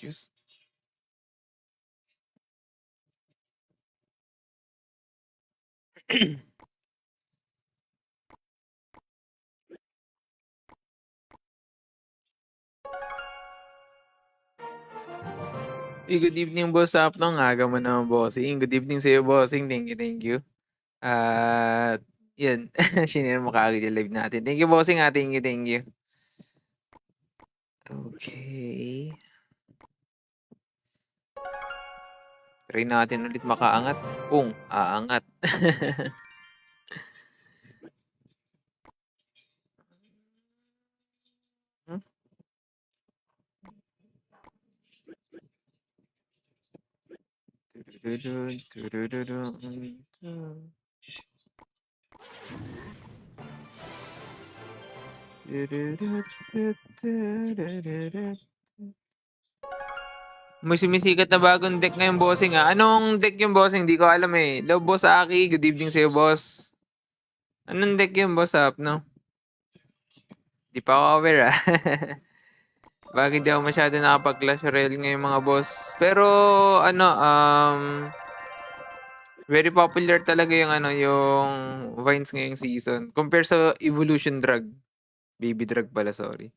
Diyos. Good evening, boss. Apno, ang aga mo naman, bossing. Good evening sa'yo, bossing. Thank you, thank you. At, yun. Sinare mo kaagad yung live natin. Thank you, bossing. Thank you, thank you. Okay. Try natin ulit makaangat. Kung aangat. May sumisikat na bagong deck ngayon, bossing. Anong deck yung bossing? Di ko alam eh. Hello, boss Aki. Good evening sa'yo, boss. Anong deck yung boss up, no? Di pa ako aware, Bakit di ako masyado nakapag-Clash Royale ngayon, mga boss. Pero, very popular talaga yung yung Vines ngayong season. Compare sa Evolution Drag. Baby Drag pala, sorry.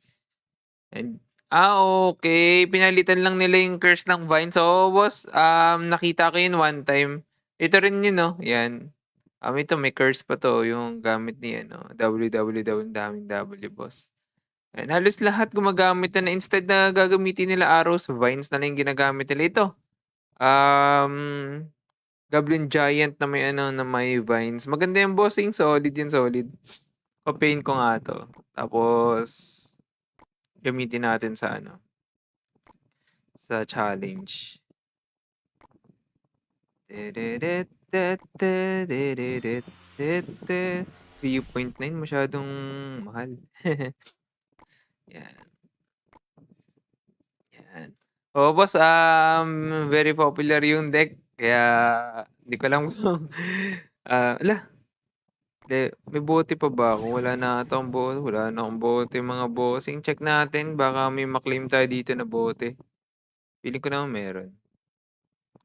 And, okay. Pinalitan lang nila yung curse ng Vine. So, boss, nakita ko yun one time. Ito rin yun, no? Yan. Ito, may curse pa to. Yung gamit niya, no? WWW, daming W, boss. And halos lahat gumagamit na instead na gagamitin nila arrows, vines na lang yung ginagamit nila. Ito. Goblin Giant na may vines. Maganda yung bossing. Solid yun, solid. Papain ko nga to. Tapos, gamitin natin sa sa challenge. .9 masyadong mahal. Yan. Yan. Oh, boss, very popular yung deck. Kaya, hindi ko lang kung, may bote pa ba ako? Wala na ata akong bote. Wala na akong bote, mga bossing. Check natin. Baka may maklaim tayo dito na bote. Feeling ko naman meron.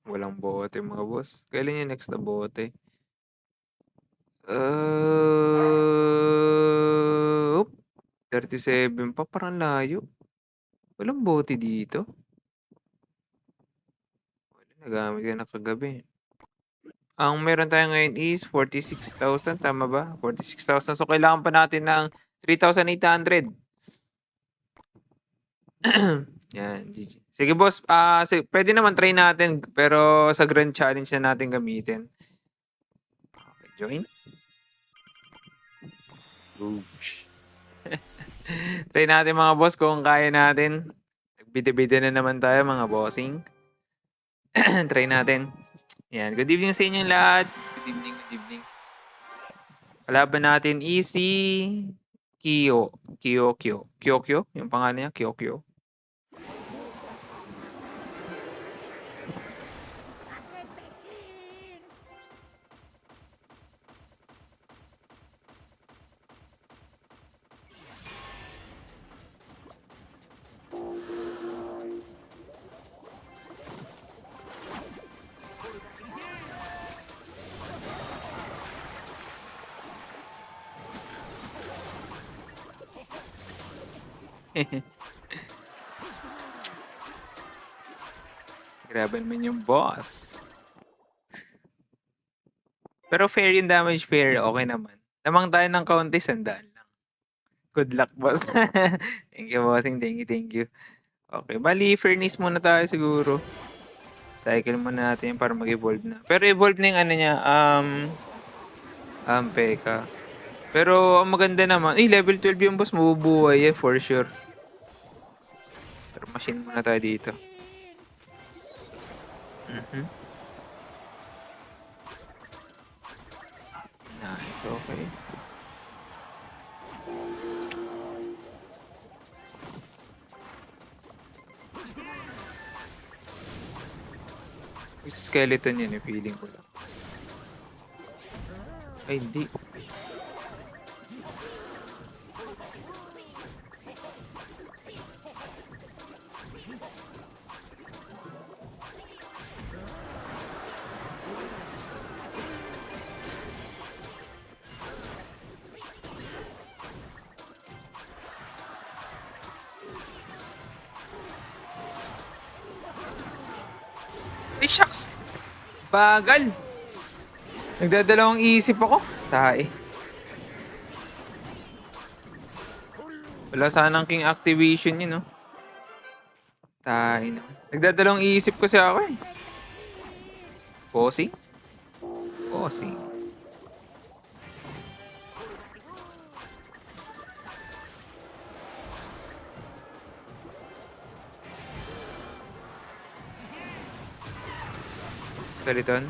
Walang bote, mga boss. Kailan yung next na bote? Oop, 37 pa. Parang layo. Walang bote dito. Wala, nagamit ka na kagabi. Ang meron tayo ngayon is 46,000. Tama ba? 46,000. So, kailangan pa natin ng 3,800. Yan, GG. Sige, boss. Pwede naman try natin. Pero sa grand challenge na natin gamitin. Okay, join. Oops. Try natin, mga boss, kung kaya natin. Nagbida-bida na naman tayo, mga bossing. Try natin. Yan. Good evening sa inyong lahat. Good evening, good evening. Kalaban natin easy. Kyokyo. Yung pangalan niya, Kyokyo. Grabe naman yung boss. Pero fair yung damage, fair. Okay naman. Lamang tayo ng kaunti, sandaan lang. Good luck, boss. Thank you, bossing. Thank you. Okay, bali, fairness muna tayo siguro. Cycle muna natin para mag-evolve na. Pero evolve na yung niya, Peka. Pero ang maganda naman, level 12 yung boss, mabubuhay yan for sure. Pero machine muna tayo dito. Nice, okay. Skeleton yun feeling ko lang. Ay, hindi. Ay, shucks! Bagal! Nagdadalawang isip ako. Tae. Wala sanang king activation yun, no? Tae na. Nagdadalawang isip kasi ako eh. Bossing? Bossing. Skeleton.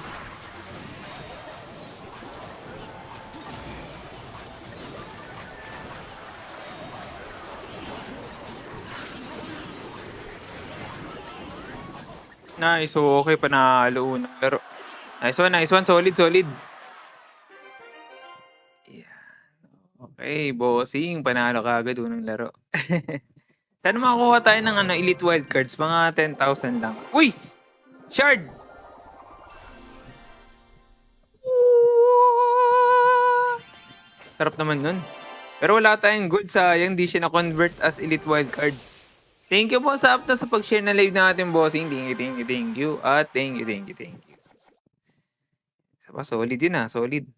Nice. So, okay. Panalo unang laro. Nice one, nice one. Solid, solid. Yeah. Okay, bossing. Panalo ka agad unang laro. Sana makakuha tayo ng Elite Wildcards. Mga 10,000 lang. Uy! Shard! Sarap naman nun. Pero wala tayong good. Sayang di siya na-convert as Elite Wildcards. Thank you po sa Apta sa pag-share na live natin, bossing. Thank you, thank you, thank you. At thank you, thank you, thank you. Saba, solid din ah, solid.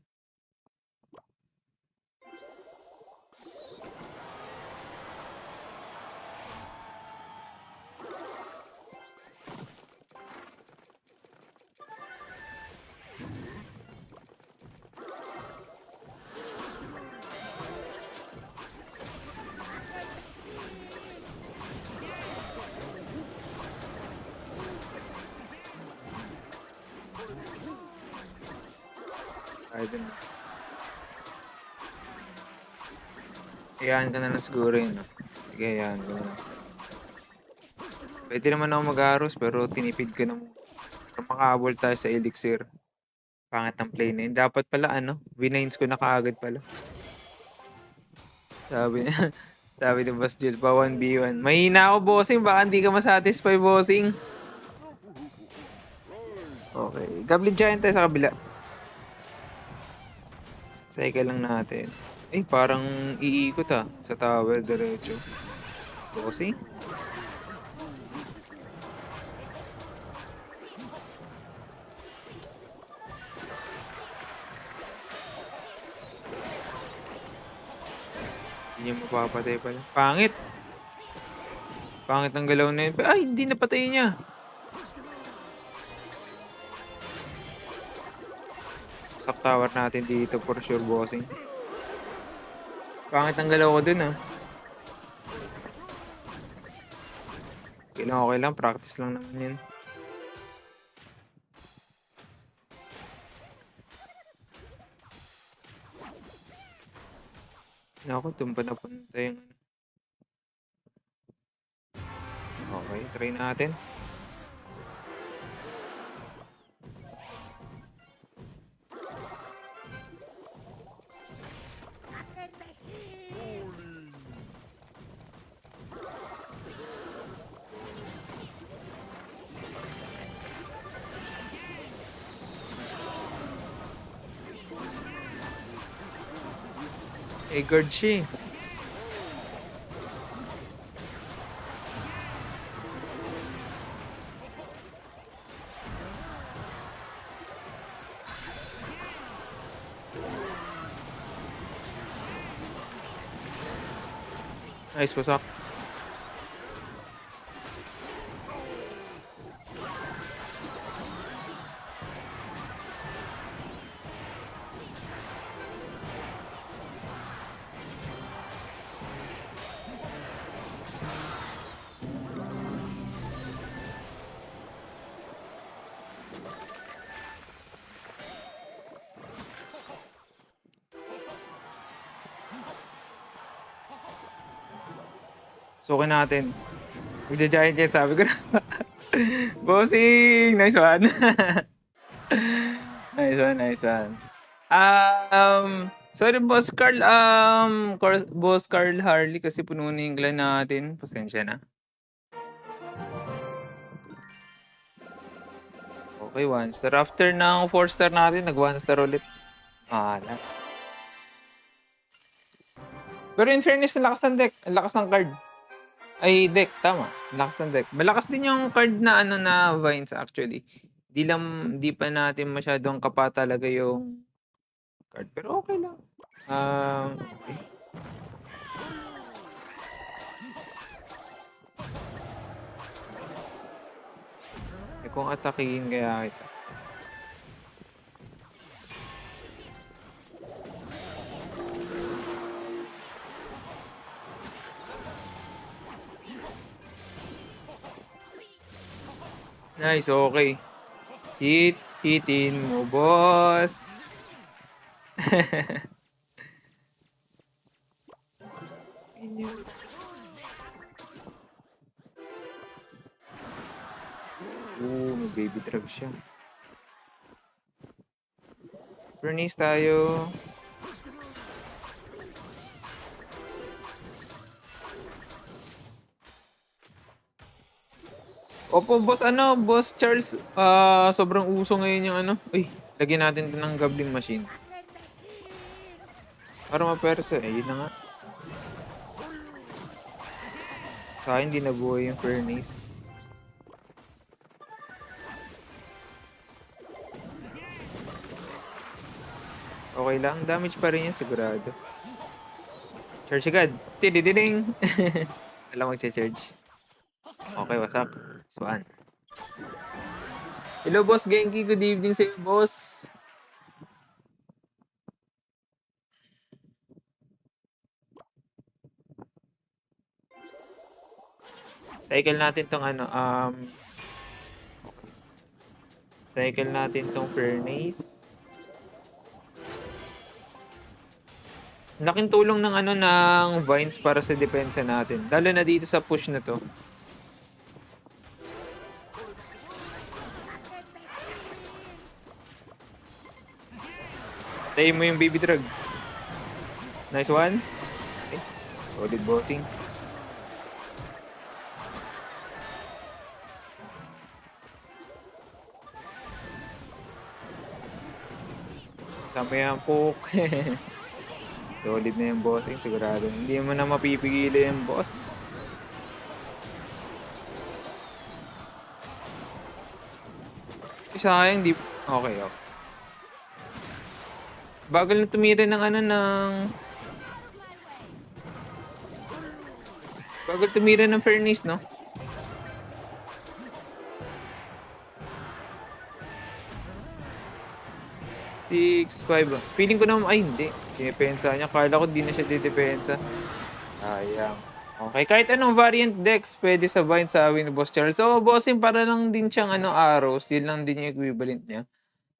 I don't know. Hayaan ka na lang siguro yun. No? Sige, hayaan ko na lang. Pwede naman ako mag-aros pero tinipid ko na mo. Para makahabol tayo sa elixir. Pangit ang play na yun. Dapat pala binines ko na kaagad pala. Sabi sabi ni Boss Jill pa 1v1. Mahina ako, bossing. Baka hindi ka masatisfy, bossing. Okay. Goblin Giant tayo sa kabila. Cycle lang natin. Eh, parang iikot sa tower diretso. Bossing? Hindi niya mapapatay pala. Pangit! Pangit ng galaw na yun. Ay, hindi napatay niya. Sak tower natin dito for sure, bossing. Pangit ang galaw ko dun Okay lang. Practice lang naman yun. Naku, tumpa na punta yung Okay, try natin. Eh, guard siya. Nice, wasak. Sukin natin. Magja-giant yan, sabi ko na. Bossing! Nice one. Nice one, nice one. Sorry, Boss Carl. Boss Carl Harley kasi puno na yung clan natin. Pasensya na. Okay, 1 star. After ng 4 star natin, nag 1 star ulit. Alat. Pero in fairness, ang lakas ng deck. Ang lakas ng card. Ay, deck. Tama. Ang lakas ng deck. Malakas din yung card na na Vines actually. Di pa natin masyadong kapa talaga yung card. Pero okay lang. Okay. Eh, kung atakihin kaya kita. Nice, okay. Hitin mo, boss. May baby drag siya. Furnace tayo. Opo, boss, boss Charles, sobrang uso ngayon yung uy, lagyan natin din ng goblin machine. Para mapersa, yun na nga. Sa akin, di nabuhay yung furnace. Okay lang, damage pa rin yan, sigurado. Charge agad. Tidididing! Alam magche-charge. Okay, what's up? Swan. Hello, boss Genki. Good evening sa'yo, boss. Cycle natin tong cycle natin tong furnace. Laking tulong ng ng vines para sa depensa natin. Lalo na dito sa push na to. Tayo mo yung baby drug. Nice one. Okay. Solid bossing. Sama yan po. Solid na yung bossing, sigurado. Hindi mo na mapipigil yung boss. Sayang, di... Okay. Bagal na tumira ng Bagal tumira ng furnace, no? Six, 5. Feeling ko naman, ay hindi. Depensa niya. Kala ko di na siya didepensa. Sayang. Okay, kahit anong variant decks pwede sa bind sa awin ni Boss Charles. So, bossing para lang din siyang arrows. Yun lang din yung equivalent niya.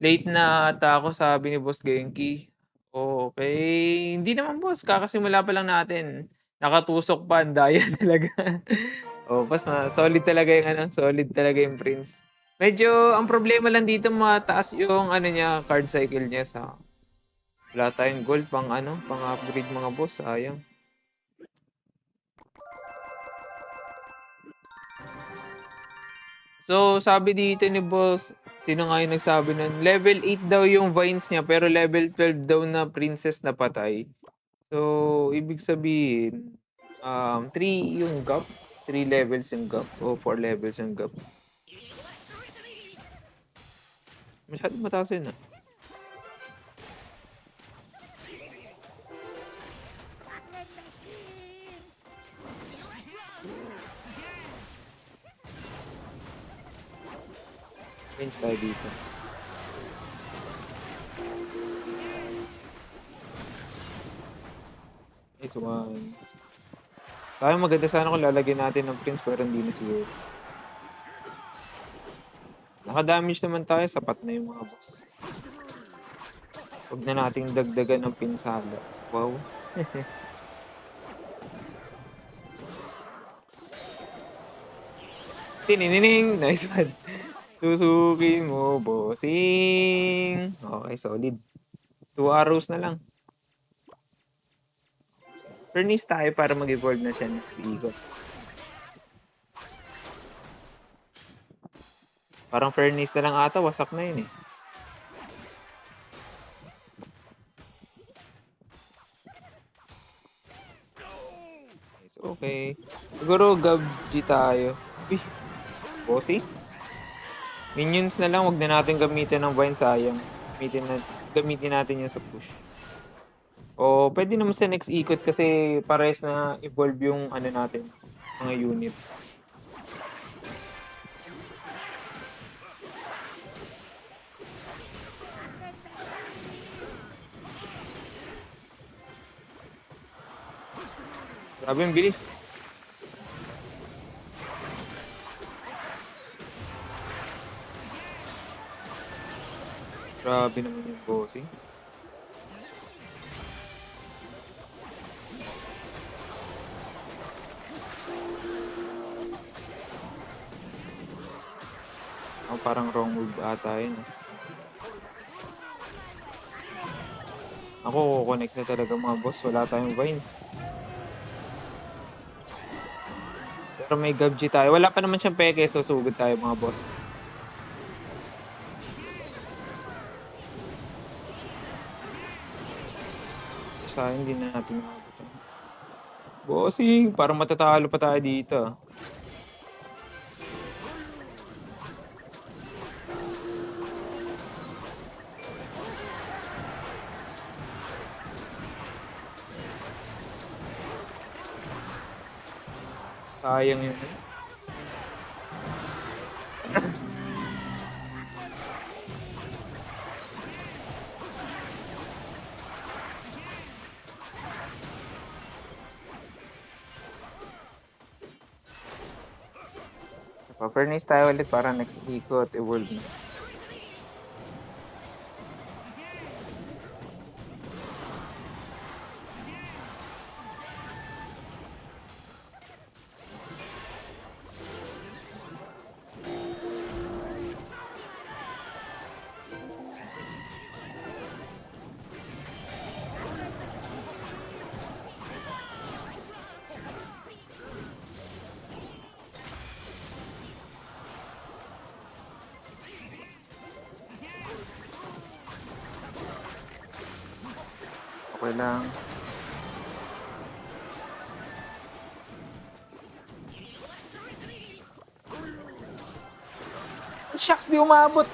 Late na atako sabi ni Boss Genki. Okay. Hindi naman, boss. Kakasimula pa lang natin. Nakatusok pa. Daya talaga. Pas solid talaga yung solid talaga yung Prince. Medyo ang problema lang dito mataas yung niya, card cycle niya sa wala tayong gold pang upgrade mga boss, sayang. So, sabi dito ni boss, sino nga yung nagsabi nun? Level 8 daw yung vines niya, pero level 12 daw na princess na patay. So, ibig sabihin, 3 yung gap. 3 levels yung gap. O 4 levels yung gap. Masyadong mataas yun, Range tayo dito. Nice one. Sayang, maganda sana kung lalagyan natin ng Prince pero hindi na siguro. Naka-damage naman tayo, sapat na yung mga boss. Huwag na nating dagdagan ng pinsala. Wow. Tininining! Nice one. Susuki mo, bossing. Okay, solid. 2 arrows na lang. Furnace tayo para mag-evolve na siya next ikot. Parang furnace na lang ata, wasak na yun eh. Okay. Siguro Gabji tayo. Uy, bossing? Minions na lang, wag na natin gamitin ng vine, sayang. Gamitin natin yan sa push. O pwede naman sa next ikot kasi pares na evolve yung ano natin, mga units. Grabe yung bilis. Grabe naman yung bossing. Oh, parang wrong move ata yun. Ako, connect na talaga mga boss. Wala tayong vines. Pero may Gabji tayo. Wala pa naman siyang peke, so sugod tayo mga boss. Sayang din na natin nakabot. Bossing, parang matatalo pa tayo dito. Sayang yun. Pa-furnace tayo ulit para next ikot, evolve na. Okay lang. Shucks, di umabot.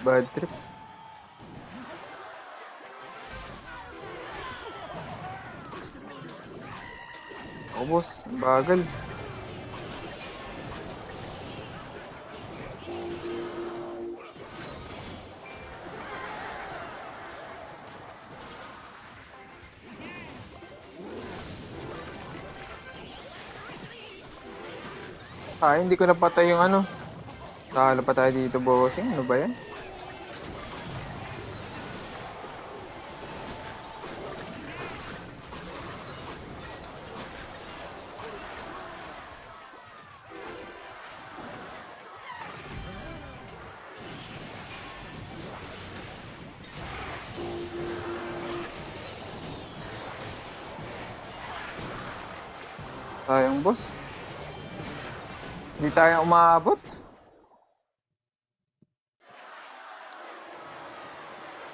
Bad trip. Oh, boss. Bagal. Ay, hindi ko napatay yung ano. Talo pa tayo dito, bossing. Ano ba yan? Sayang, boss. Hindi tayo umabot.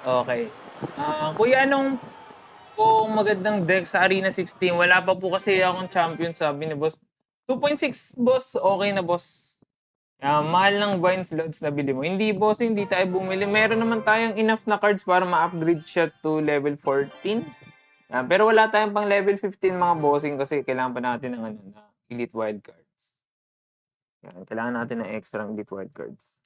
Okay. Kuya, anong po magandang deck sa Arena 16? Wala pa po kasi akong champion, sabi ni boss. 2.6, boss. Okay na, boss. Mahal ng Vines Loads na bili mo. Hindi, boss. Hindi tayo bumili. Meron naman tayong enough na cards para ma-upgrade siya to level 14. Pero wala tayong pang level 15 mga bossing kasi kailangan pa natin ng na Elite Wildcards. Kailangan natin ng extra Elite Wildcards.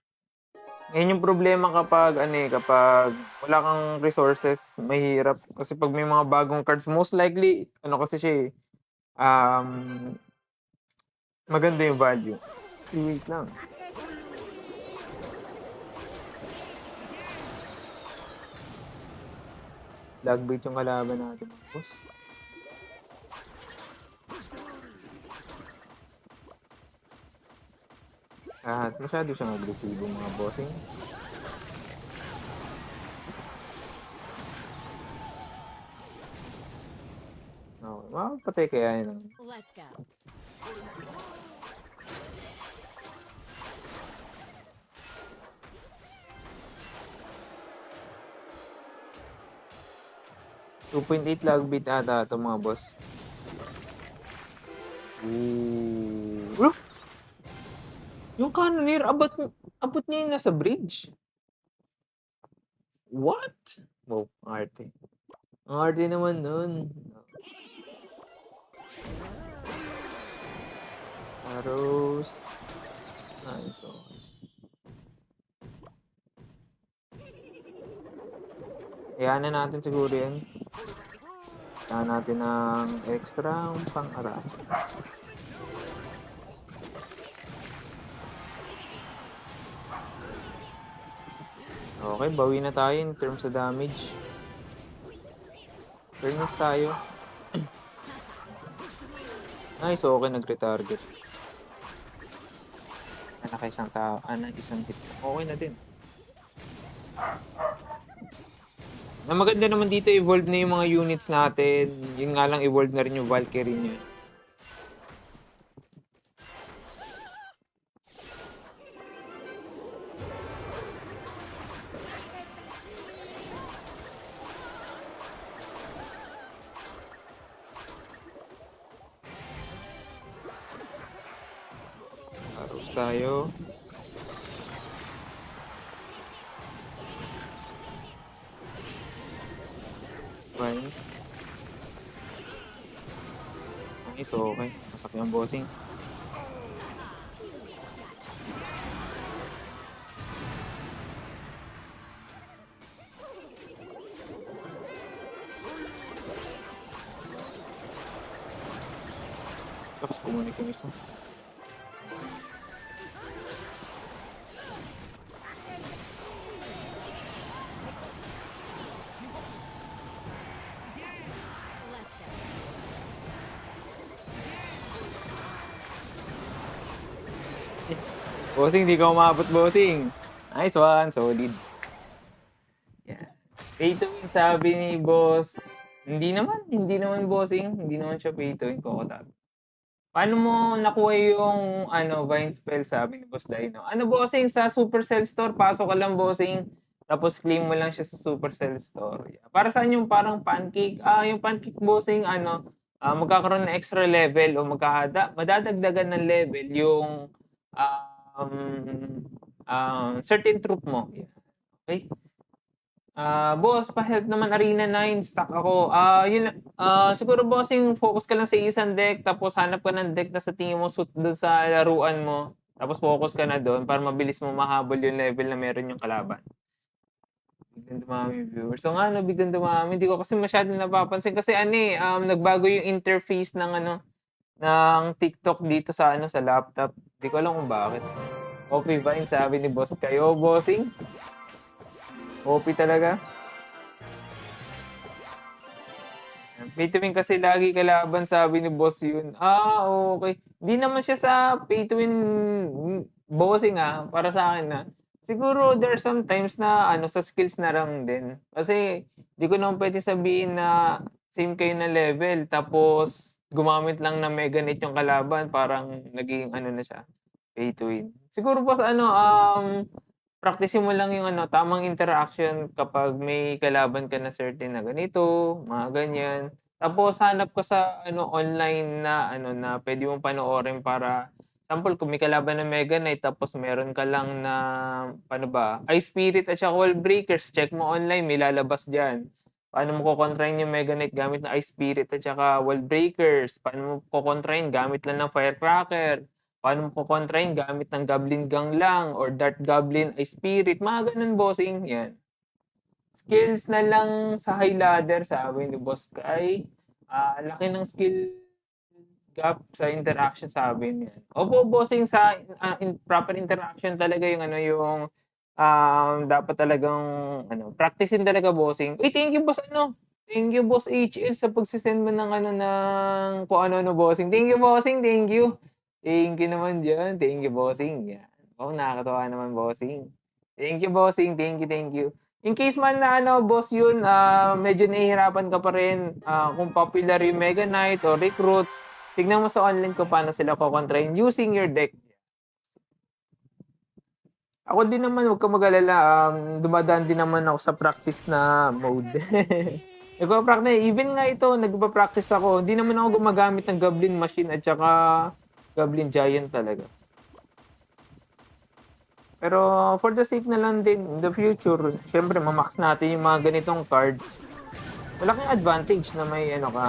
Ngayon yung problema kapag kapag wala kang resources, mahirap kasi pag may mga bagong cards, most likely kasi siya maganda yung value. Wait lang. Lagbait yung kalaban natin, boss. Masyado siyang agresibo mga bossing. Okay, makapatay kaya yun. Let's go. .8 lagbait ata ito mga boss. Ooh. Yung Cannoneer, abot niya yung nasa bridge. What? Wow, ang arte. Ang arte naman nun. Arrows. Nice, okay. Hayaan na natin siguro yan. Hayaan natin ng extra pang-atake. Okay, bawi na tayo in terms of damage. Turn tayo. Nice, okay, nag-retarget. Naka isang tao, isang hit. Okay na din. Na maganda naman dito, evolve na yung mga units natin. Yun nga lang, evolve na rin yung Valkyrie niya. Arrows tayo. Fine. Nice, okay. Masak yung bossing. Tapos kumunik yung isa. Bossing, di ka umabot, bossing. Nice one, solid. Yeah. Pay to win, sabi ni boss. Hindi naman bossing. Hindi naman siya pay to win, Kokotat. Paano mo nakuha yung Vine Spell, sabi ni Boss Dino? Bossing, sa Supercell Store, pasok ka lang, bossing. Tapos claim mo lang siya sa Supercell Store. Yeah. Para saan yung parang pancake? Yung pancake, bossing, magkakaroon ng extra level o madadagdagan ng level yung certain troop mo. Yeah. Okay? Boss, pa-help naman Arena 9, stuck ako. Siguro bossing, focus ka lang sa isang deck, tapos hanap ka ng deck na sa tingin mo suit doon sa laruan mo. Tapos focus ka na doon para mabilis mo mahabol yung level na meron yung kalaban. Biglang dumami viewers. So nga, biglang dumami. Hindi ko kasi masyadong napapansin kasi nagbago yung interface ng TikTok dito sa sa laptop. Hindi ko alam kung bakit. Coffee Vine, sabi ni boss kayo, bossing. OP talaga. Pay to win kasi lagi kalaban, sabi ni boss yun. Okay. Hindi naman siya sa pay to win bossing para sa akin na. Siguro there are some times na sa skills na lang din. Kasi di ko naman pwede sabihin na same kayo na level tapos gumamit lang ng Mega Knight yung kalaban, parang naging na siya, pay to win. Siguro boss practice mo lang yung tamang interaction kapag may kalaban ka na certain na ganito, mga ganyan. Tapos hanap ka sa online na pwede mong panoorin para example kung may kalaban na Mega Knight tapos meron ka lang na Ice Spirit at saka Wall Breakers, check mo online, may lalabas diyan. Paano mo kokontrahin yung Mega Knight gamit ng Ice Spirit at saka Wall Breakers? Paano mo kokontrahin gamit lang ng Firecracker? Paano mo kokontrahin gamit ng Goblin Gang lang or Dart Goblin Ice Spirit? Mga ganun, bossing. Yan. Skills na lang sa high ladder, sabi ni Boss Kai. Laki ng skill gap sa interaction, sabi niya. Opo, bossing, sa proper interaction talaga yung dapat talagang practicein talaga, bossing. Uy, thank you, boss Thank you, boss HL, sa pagsisend mo ng ng kung ano bossing. Thank you, bossing. Thank you. Thank you naman dyan. Thank you, bossing. Yan. Nakakatawa naman, bossing. Thank you, bossing. Thank you, thank you. In case man na boss yun, medyo nahihirapan ka pa rin kung popular yung Mega Knight o Recruits, tignan mo sa online ko paano sila kukontrain using your deck. Ako din naman, huwag ka mag-alala. Dumadaan din naman ako sa practice na mode. Nagpa-practice. Even nga ito, nagpa-practice ako. Hindi naman ako gumagamit ng Goblin Machine at saka Goblin Giant talaga. Pero for the sake na lang din, in the future, syempre mamax natin yung mga ganitong cards. Malaking advantage na may ano ka,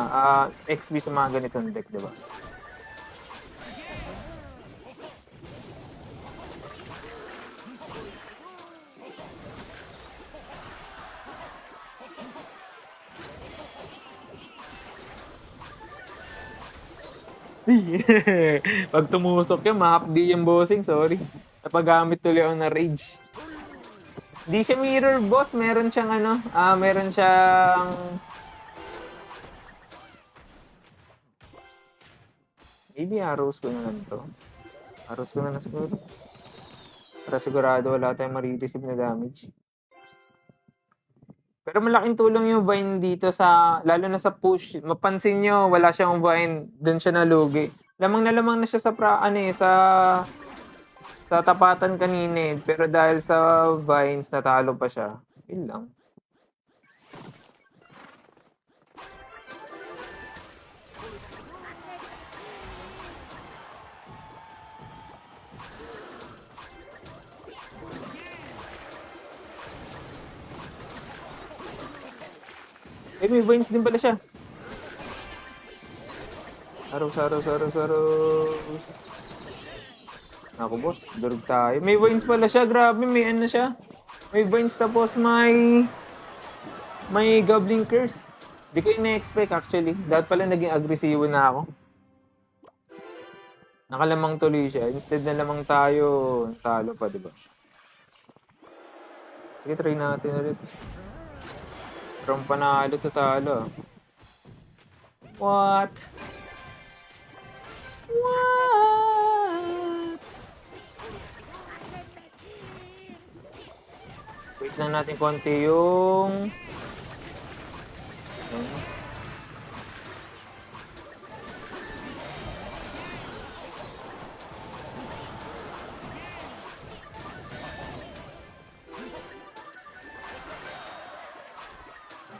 XP sa mga ganitong deck, di ba? Pag tumusok yun, mahapdi yung bossing, sorry. Napagamit tuloy ako na rage. Di siya mirror boss, meron siyang ano, meron siyang maybe arrows ko na lang to. Arrows ko na lang siguro. Para sigurado wala tayong marireceive na damage. Pero malaking tulong yung Vine dito sa, lalo na sa push. Mapansin nyo, wala siyang Vine, dun siya nalugi. Lamang na lamang na siya sa sa tapatan kanina eh. Pero dahil sa Vines, natalo pa siya. Yun lang. Eh, may Vines din pala siya. Arrows. Ako boss, durog tayo. May Vines pala siya, grabe, may ano siya. May Vines tapos may Goblin Curse. Di ko ina-expect actually. Dapat pala naging agresibo na ako. Nakalamang tuloy siya. Instead na lamang tayo, talo pa, di ba? Sige, try natin ulit. From panalo to talo. What? Wait lang natin konti yung...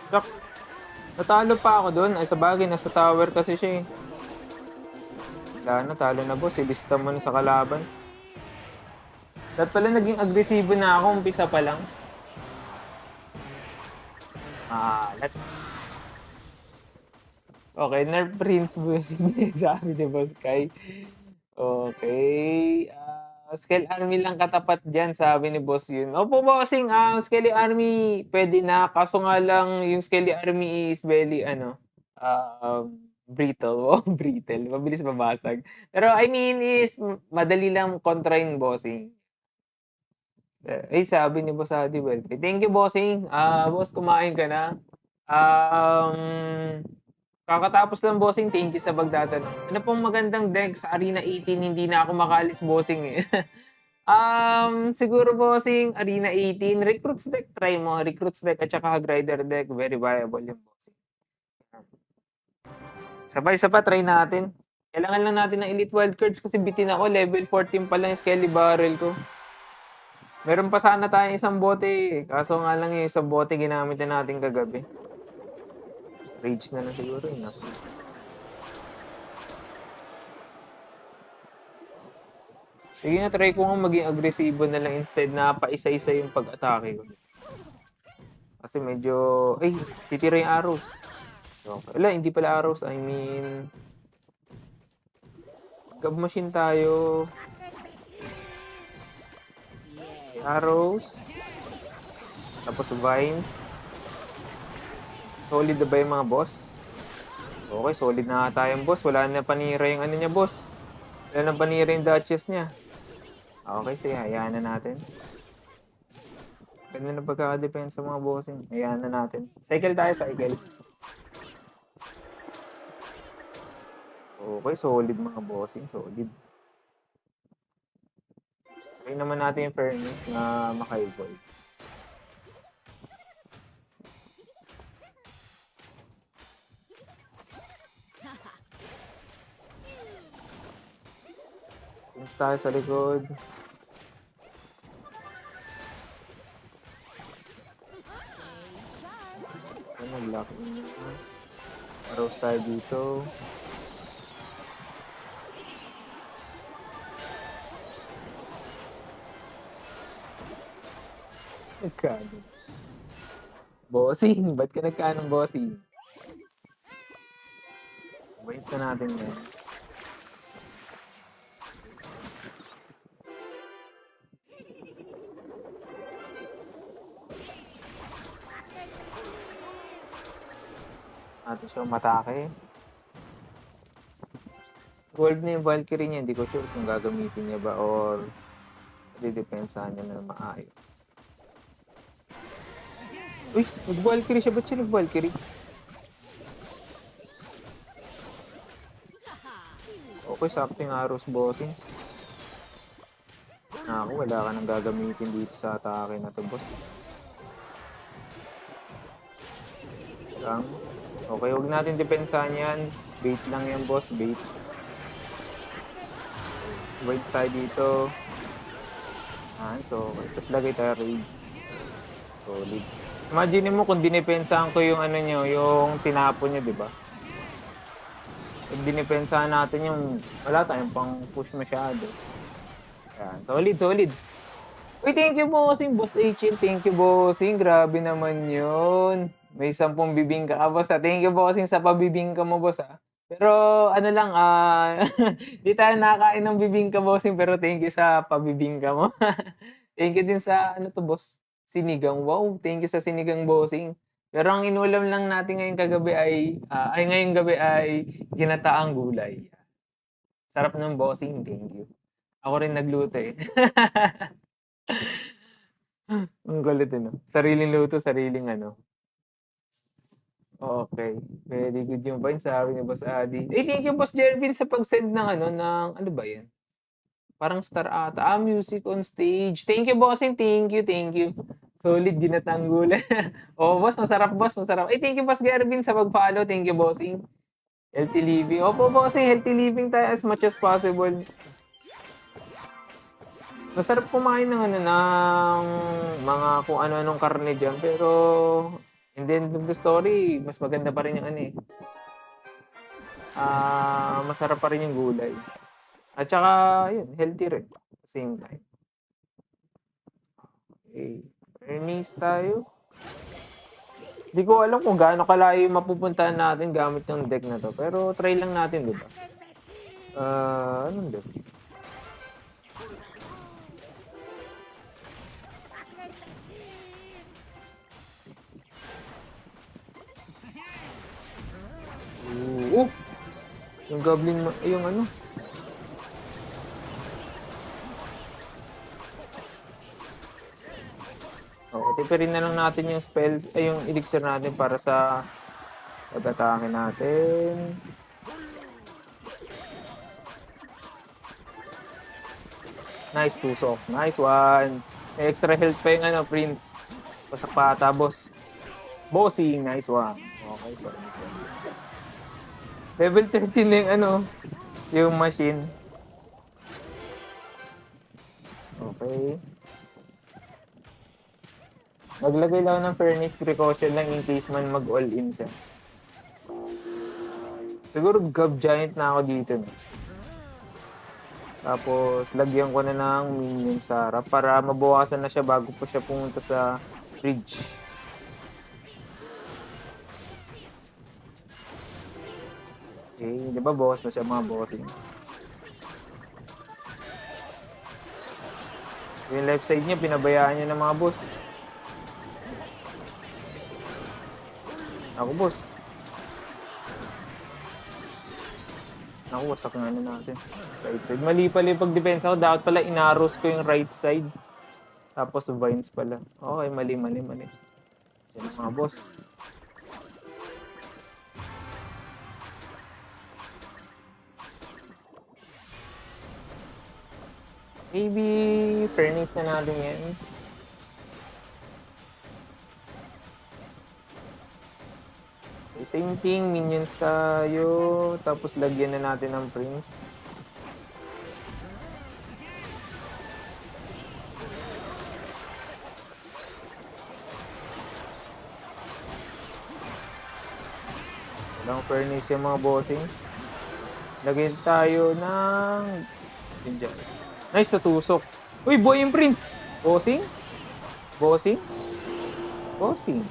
Shucks. Natalo pa ako doon. Ay, sa bagay, nasa tower kasi siya eh. Wala na, talo na boss. Ilista mo na sa kalaban. Dapat pala naging agresibo na ako. Umpisa pa lang. Okay, Nerf Prince boss. Sabi ni Boss Kai. Okay. Scale Army lang katapat dyan, sabi ni Boss yun. Opo, bossing. Scale Army, pwede na. Kaso nga lang, yung Scale Army is very, brittle. Oh, brittle. Mabilis mabasag. Pero I mean is, madali lang kontrain, bossing. Sabi ni Boss Adi, well, thank you, bossing. Boss, kumain ka na. Kakatapos lang, bossing. Thank you sa pagtatanong. Ano pong magandang deck sa Arena 18? Hindi na ako makalis, bossing eh. Siguro, bossing, Arena 18. Recruits deck, try mo. Recruits deck at saka Hag Rider deck. Very viable yung bossing. Sabay-sabay, try natin. Kailangan lang natin ng Elite Wildcards kasi bitin ako. Level 14 pa lang yung Skelly Barrel ko. Meron pa sana tayong isang bote eh. Kaso nga lang yung isang bote ginamit na natin kagabi. Rage na lang siguro yun. Sige na, try ko nga maging agresibo na lang instead na paisa-isa yung pag-atake ko. Kasi medyo... Ay, titira yung arrows. Okay. Wala, hindi pala arrows. I mean... Gab machine tayo. Arrows. Tapos vines. Solid na ba yung mga boss? Okay, solid na tayong boss. Wala na panira yung ano niya, boss. Wala na panira yung Duchess niya. Okay, sige, hayaan na natin. Ganda na pagkaka-depend sa mga bossing. Hayaan na natin. Cycle tayo, cycle. Okay, solid mga bossing. Solid. Try naman natin yung fairness na maka-evolve. Punta tayo sa likod. Nag-lock. Arrows tayo dito. Nagkano. Bossing, ba't ka nagkanong bossing? Waste na natin yan. Natin siya matake. Gold na yung Valkyrie niya, hindi ko sure kung gagamitin niya ba or didepensahan niya na maayos. Uy, nag-Valkyrie siya. Ba't siya nag-Valkyrie? Okay, sakto yung arrows bossing. Ako, wala ka nang gagamitin dito sa atake na to, boss. Lang. Okay, huwag natin depensahan yan. Bait lang yan, boss. Bait. Wait tayo dito. So, tapos lagay tayo raid. Solid. Imagine mo kung dinipensahan ko yung ano nyo, yung tinapon nyo, di ba? Pag dinipensahan natin yung wala tayong pang push masyado. Ayan, solid, solid. Uy, thank you bossing, Boss HL. Thank you bossing, grabe naman yun. May 10 bibingka ka, boss. Thank you bossing sa pabibingka mo, boss. Pero ano lang, di tayo nakakain ng bibingka bossing, pero thank you sa pabibingka mo. Thank you din sa ano to, boss. Sinigang. Wow, thank you sa sinigang bossing. Pero ang inulam lang natin ngayong kagabi ay ngayong gabi ay ginataang gulay. Sarap ng bossing, thank you. Ako rin nagluto eh. Ang galit eh, no? Sariling luto, sariling ano. Okay. Very good yung point, sabi ni Boss Adi. Thank you, Boss Jervin, sa pag-send ng ano ba yan? Parang star ata. Music on stage. Thank you, bossing. Thank you, thank you. Solid, ginatanggulan. Boss, masarap, boss. Masarap. Thank you, Boss Gervin, sa pag-follow. Thank you, bossing. Healthy living. Opo, bossing. Healthy living tayo as much as possible. Masarap kumain ng ng mga kung ano-anong karne dyan. Pero, in the end of the story, mas maganda pa rin yung masarap pa rin yung gulay. At saka, yun, healthy rin. At the same time. Okay. Ernest tayo. Hindi ko alam kung gaano kalayo yung mapupuntahan natin gamit ng deck na to. Pero try lang natin, di ba? Anong deck? Yung goblin, yung ano? Tipirin na lang natin yung spell, yung elixir natin para sa pag-atake natin. Nice, tusok. Nice one. May extra health pa yung Prince. Pasak pata, boss. Bossing, nice one. Okay, so. Level 13 na yung yung machine. Okay. Naglagay lang ng furnace precaution lang in case man mag-all-in siya. Siguro Gov Giant na ako dito. No? Tapos, lagyan ko na ng minion sa harap para mabawasan na siya bago pa siya pumunta sa fridge. Okay, di ba boss na siya mga bossing? Yung left side niya, pinabayaan niya ng mga boss. Ako, boss. Ako, wasak nga na natin. Right side. Mali pala yung pag-defense ako. Dapat pala inaros ko yung right side. Tapos vines pala. Okay, mali. Yan mga boss. Maybe furnace na natin yan. Same thing, minions tayo. Tapos lagyan na natin ng Prince. Walang furnace yung mga bossing. Lagyan tayo ng... Nice, natusok. Uy, boy yung Prince! Bossing? Bossing? Bossing.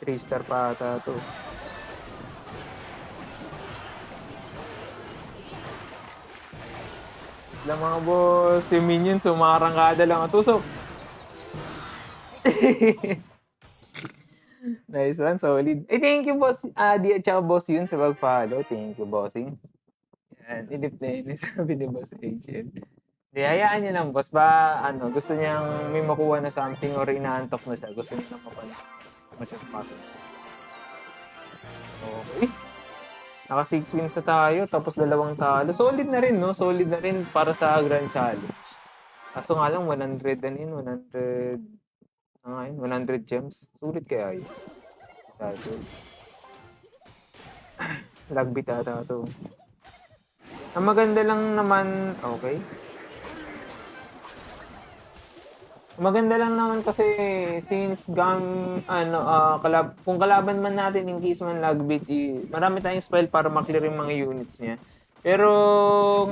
Three-star pa ata to. Lang mga boss, yung minions, sumarangkada lang. Tusok! Nice one, solid. Thank you, boss Adi at saka boss yun sa pag-follow. Thank you, bossing. Yan, idip na yun, sabi ni boss HL. Di, hayaan niya lang, boss. Gusto niyang may makuha na something or inaantok na siya. Gusto niya lang masyadong. Okay. Naka 6 wins na tayo, tapos 2 talo. Solid na rin, no? Solid na rin para sa Grand Challenge. Kaso nga lang, 100 gems. Sulit kaya yun. Lagbit ata ito. Ang maganda lang naman, okay. Maganda lang naman kasi since kung kalaban man natin in case man lagbit, marami tayong spell para maklear yung mga units niya. Pero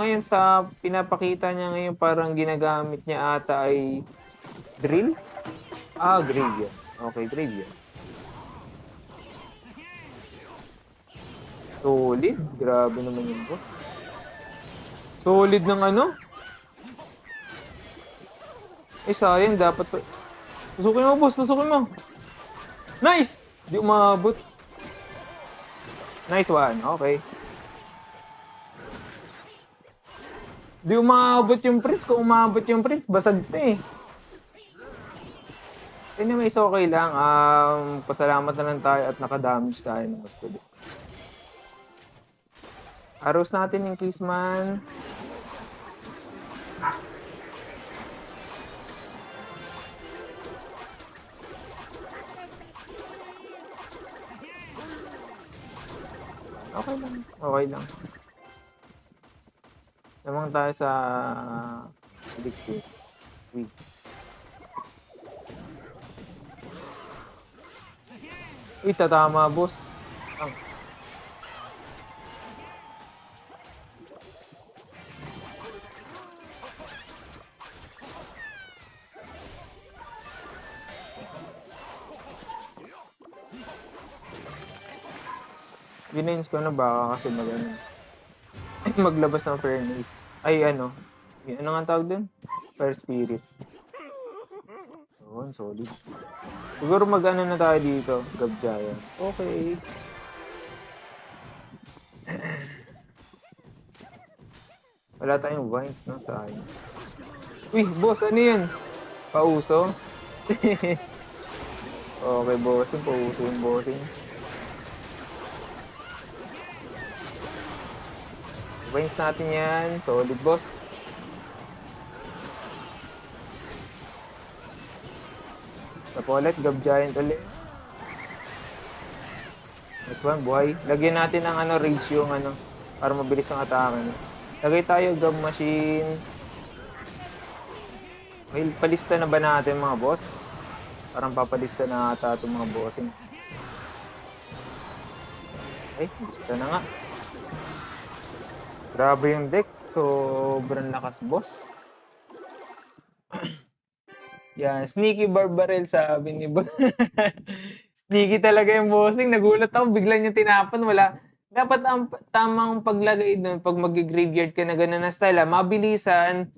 ngayon sa pinapakita niya ngayon parang ginagamit niya ata ay drill? Graveyard. Okay, graveyard. Solid. Grabe naman yung boss. Solid ng ano? Sayang. Dapat pa... Tusukin mo, boss. Tusukin mo. Nice! Di umabot. Nice one. Okay. Di umabot yung prince. Kung umabot yung prince, basag na eh. Anyways, okay lang. Pasalamat na lang tayo at nakadamage tayo ng gusto din. Arrows natin yung Kisman. Okay lang. Okay lang. Namang tayo sa Elixir. Wait. Tatama, boss. Ginains ko na baka kasi maglabas ng Furnace. Ano nga tawag dun? Fire Spirit. Solid. Siguro na tayo dito, Gab Giant. Okay. Wala tayong vines, no? Sayang. Uy, boss, ano yun? Pauso? Okay, bossing. Pauso yung bossing. Vines natin yan. Solid, boss. Tapolet, Gab Giant ulit. Next one, buhay. Lagyan natin ng rage yung para mabilis ang atake. Lagay tayo Gab Machine. May palista na ba natin mga boss? Parang papalista na ata itong mga bossing. Lista na nga. Grabe yung deck. Sobrang lakas, boss. Yan, sneaky barbarel sabi ni boss. Sneaky talaga yung bossing. Nagulat ako, bigla niya tinapon. Wala. Dapat ang tamang paglagay doon, pag mag-graveyard ka na gano'n na style, mabilisan,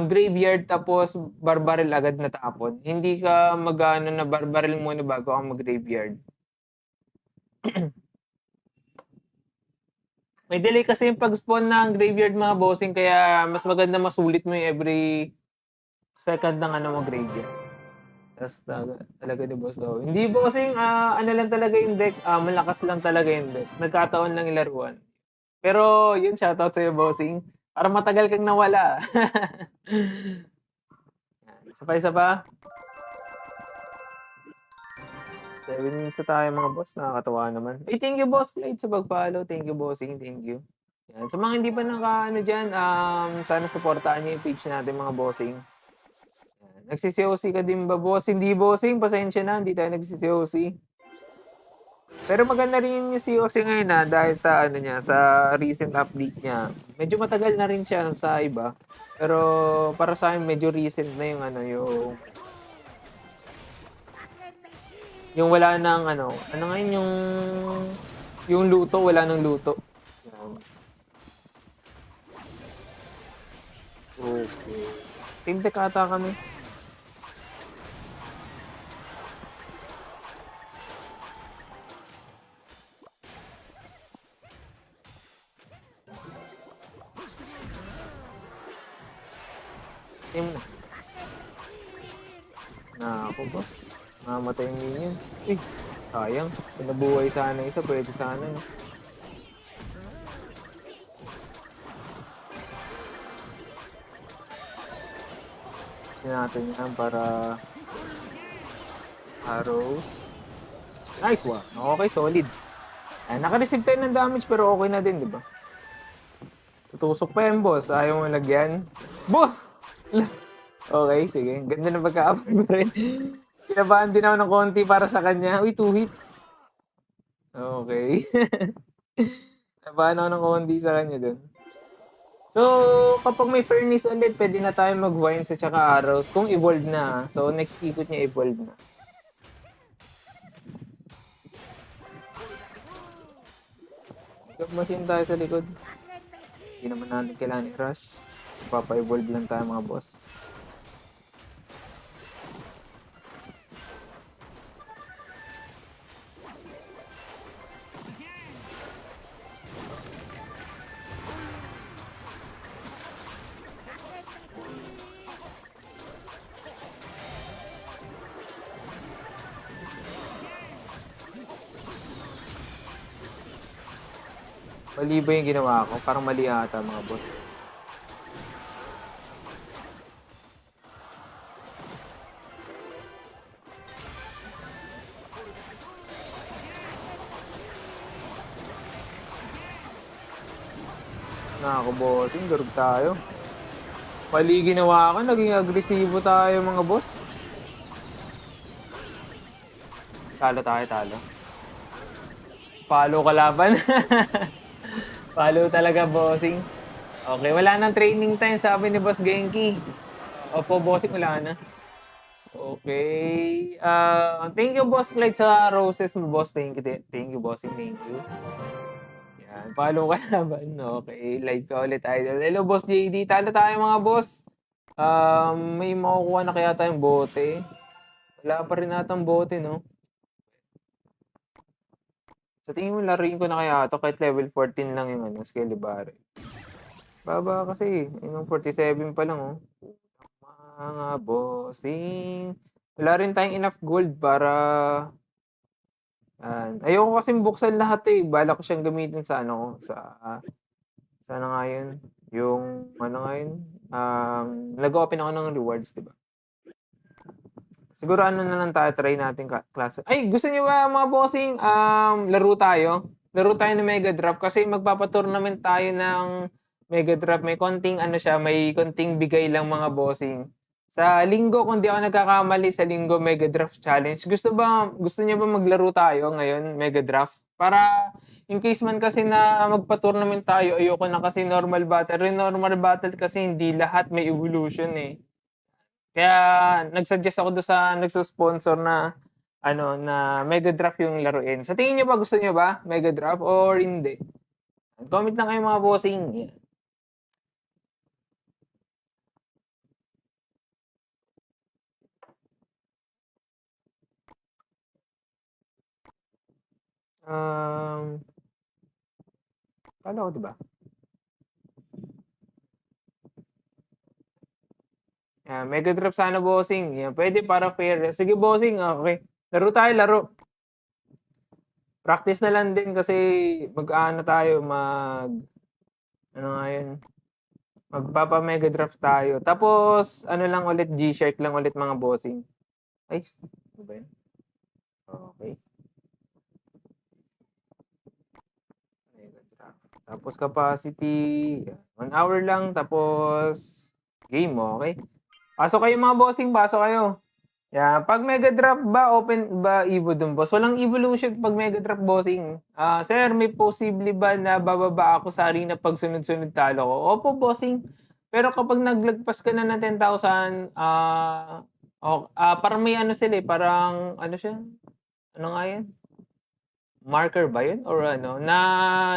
graveyard tapos barbarel agad na tapon. Hindi ka na barbarel muna bago ang mag-graveyard. May delay kasi yung pag-spawn ng graveyard mga bossing, kaya mas maganda masulit mo yung every second ng mo graveyard. Tapos talaga di boss daw. Hindi bossing, lang talaga yung deck, malakas lang talaga yung deck. Nagkataon lang ilaruan. Pero yun, shoutout sa'yo bossing. Para matagal kang nawala. Isa pa. 7 minutes na tayo mga boss. Nakakatawa naman. Thank you boss Clyde sa pag-follow. Thank you bossing. Thank you. Yan. Sa mga hindi pa dyan, sana supportahan niyo yung page natin mga bossing. Yan. Nagsisi-OC ka din ba boss? Hindi bossing. Pasensya na. Hindi tayo nagsisi-OC. Pero maganda rin yung COC ngayon dahil sa ano niya, sa recent update niya. Medyo matagal na rin siya sa iba. Pero para sa akin medyo recent na yung ano yung wala nang ano ngayon yung luto, wala nang luto. Yan. Okay. Team deck ata kami. Team na ako, boss. Mamatay yung minions. Eh, sayang. Pinabuhay sana isa, pwede sana. Tignan natin yan para arrows. Nice one. Okay, solid. Ay, naka-receive tayo ng damage pero okay na din, di ba? Tutusok pa yan, boss. Ayaw mo lagyan. Boss! Okay, sige. Ganda na pagka-upload pa rin. Kinabahan din ako ng konti para sa kanya. Uy, 2 hits. Okay. Kinabahan ako ng konti sa kanya dun. So, kapag may furnace ulit, pwede na tayo mag-vines at saka arrows kung evolved na. So, next ikot niya evolved na. Gab machine tayo sa likod. Hindi naman natin kailangan i-rush. Papa-evolve lang tayo mga boss. Mali ba yung ginawa ko? Parang mali ata mga boss. Nakakaboting, durog tayo. Mali ginawa ko, naging agresibo tayo mga boss. Talo tayo, talo. Follow kalaban. Follow talaga, bossing. Okay, wala nang training time, sabi ni Boss Genki. Opo, bossing, wala na. Okay. Thank you, Boss Clyde, sa roses mo, boss. Thank you, bossing. Thank you. Yan, follow ka naman. Okay, like ka ulit, idol. Hello, Boss JD. Talo tayo, mga boss. May makukuha na kaya tayong bote. Wala pa rin natang bote, no? Sa tingin mo, laruin ko na kaya ito kahit level 14 lang yung Skelebare. Baba kasi, yung 47 pa lang, oh. Mga bossing. Wala rin tayong enough gold para... ayoko kasing buksan lahat eh. Bala ko siyang gamitin sa sana nga yun? Yung, nga yun? Nag-open ako ng rewards, di ba? Siguro na lang tayo, try natin klase. Ay, gusto niyo ba mga bossing, laro tayo? Laro tayo ng Mega Drop kasi magpapa-tournament tayo ng Mega Drop. May konting siya, may konting bigay lang mga bossing. Sa linggo, kung di ako nagkakamali, sa linggo Mega Draft Challenge. Gusto niyo ba maglaro tayo ngayon, Mega Draft? Para in case man kasi na magpa-tournament tayo, ayoko na kasi normal battle. Yung normal battle kasi hindi lahat may evolution eh. Kaya nag-suggest ako doon sa nagso-sponsor na na Mega Draft yung laruin. Sa tingin niyo ba gusto niyo ba Mega Draft or hindi? Comment lang kayo mga bossing. Um, Talo ko, 'di ba? Mega Draft sana bossing. Yan, pwede para fair. Sige bossing, okay. Laro tayo, laro. Practice na lang din kasi mag-ano tayo, ano nga yun, magpapa Mega Draft tayo. Tapos, lang ulit, G-Shark lang ulit mga bossing. Ay, ano ba yun? Okay. Mega Draft. Tapos capacity, 1 hour lang. Tapos, game, okay. Pasok kayo mga bossing, pasok kayo. Yeah, pag Mega Drop ba open ba Evo dun, boss? Walang evolution pag Mega Drop, bossing. Sir, may posible ba na bababa ako sa arena pag sunod-sunod talo ko? Opo, bossing. Pero kapag naglagpas ka na ng 10,000, parang may ano sila eh, parang ano siya? Ano nga yan? Marker ba yun? Or ano? Na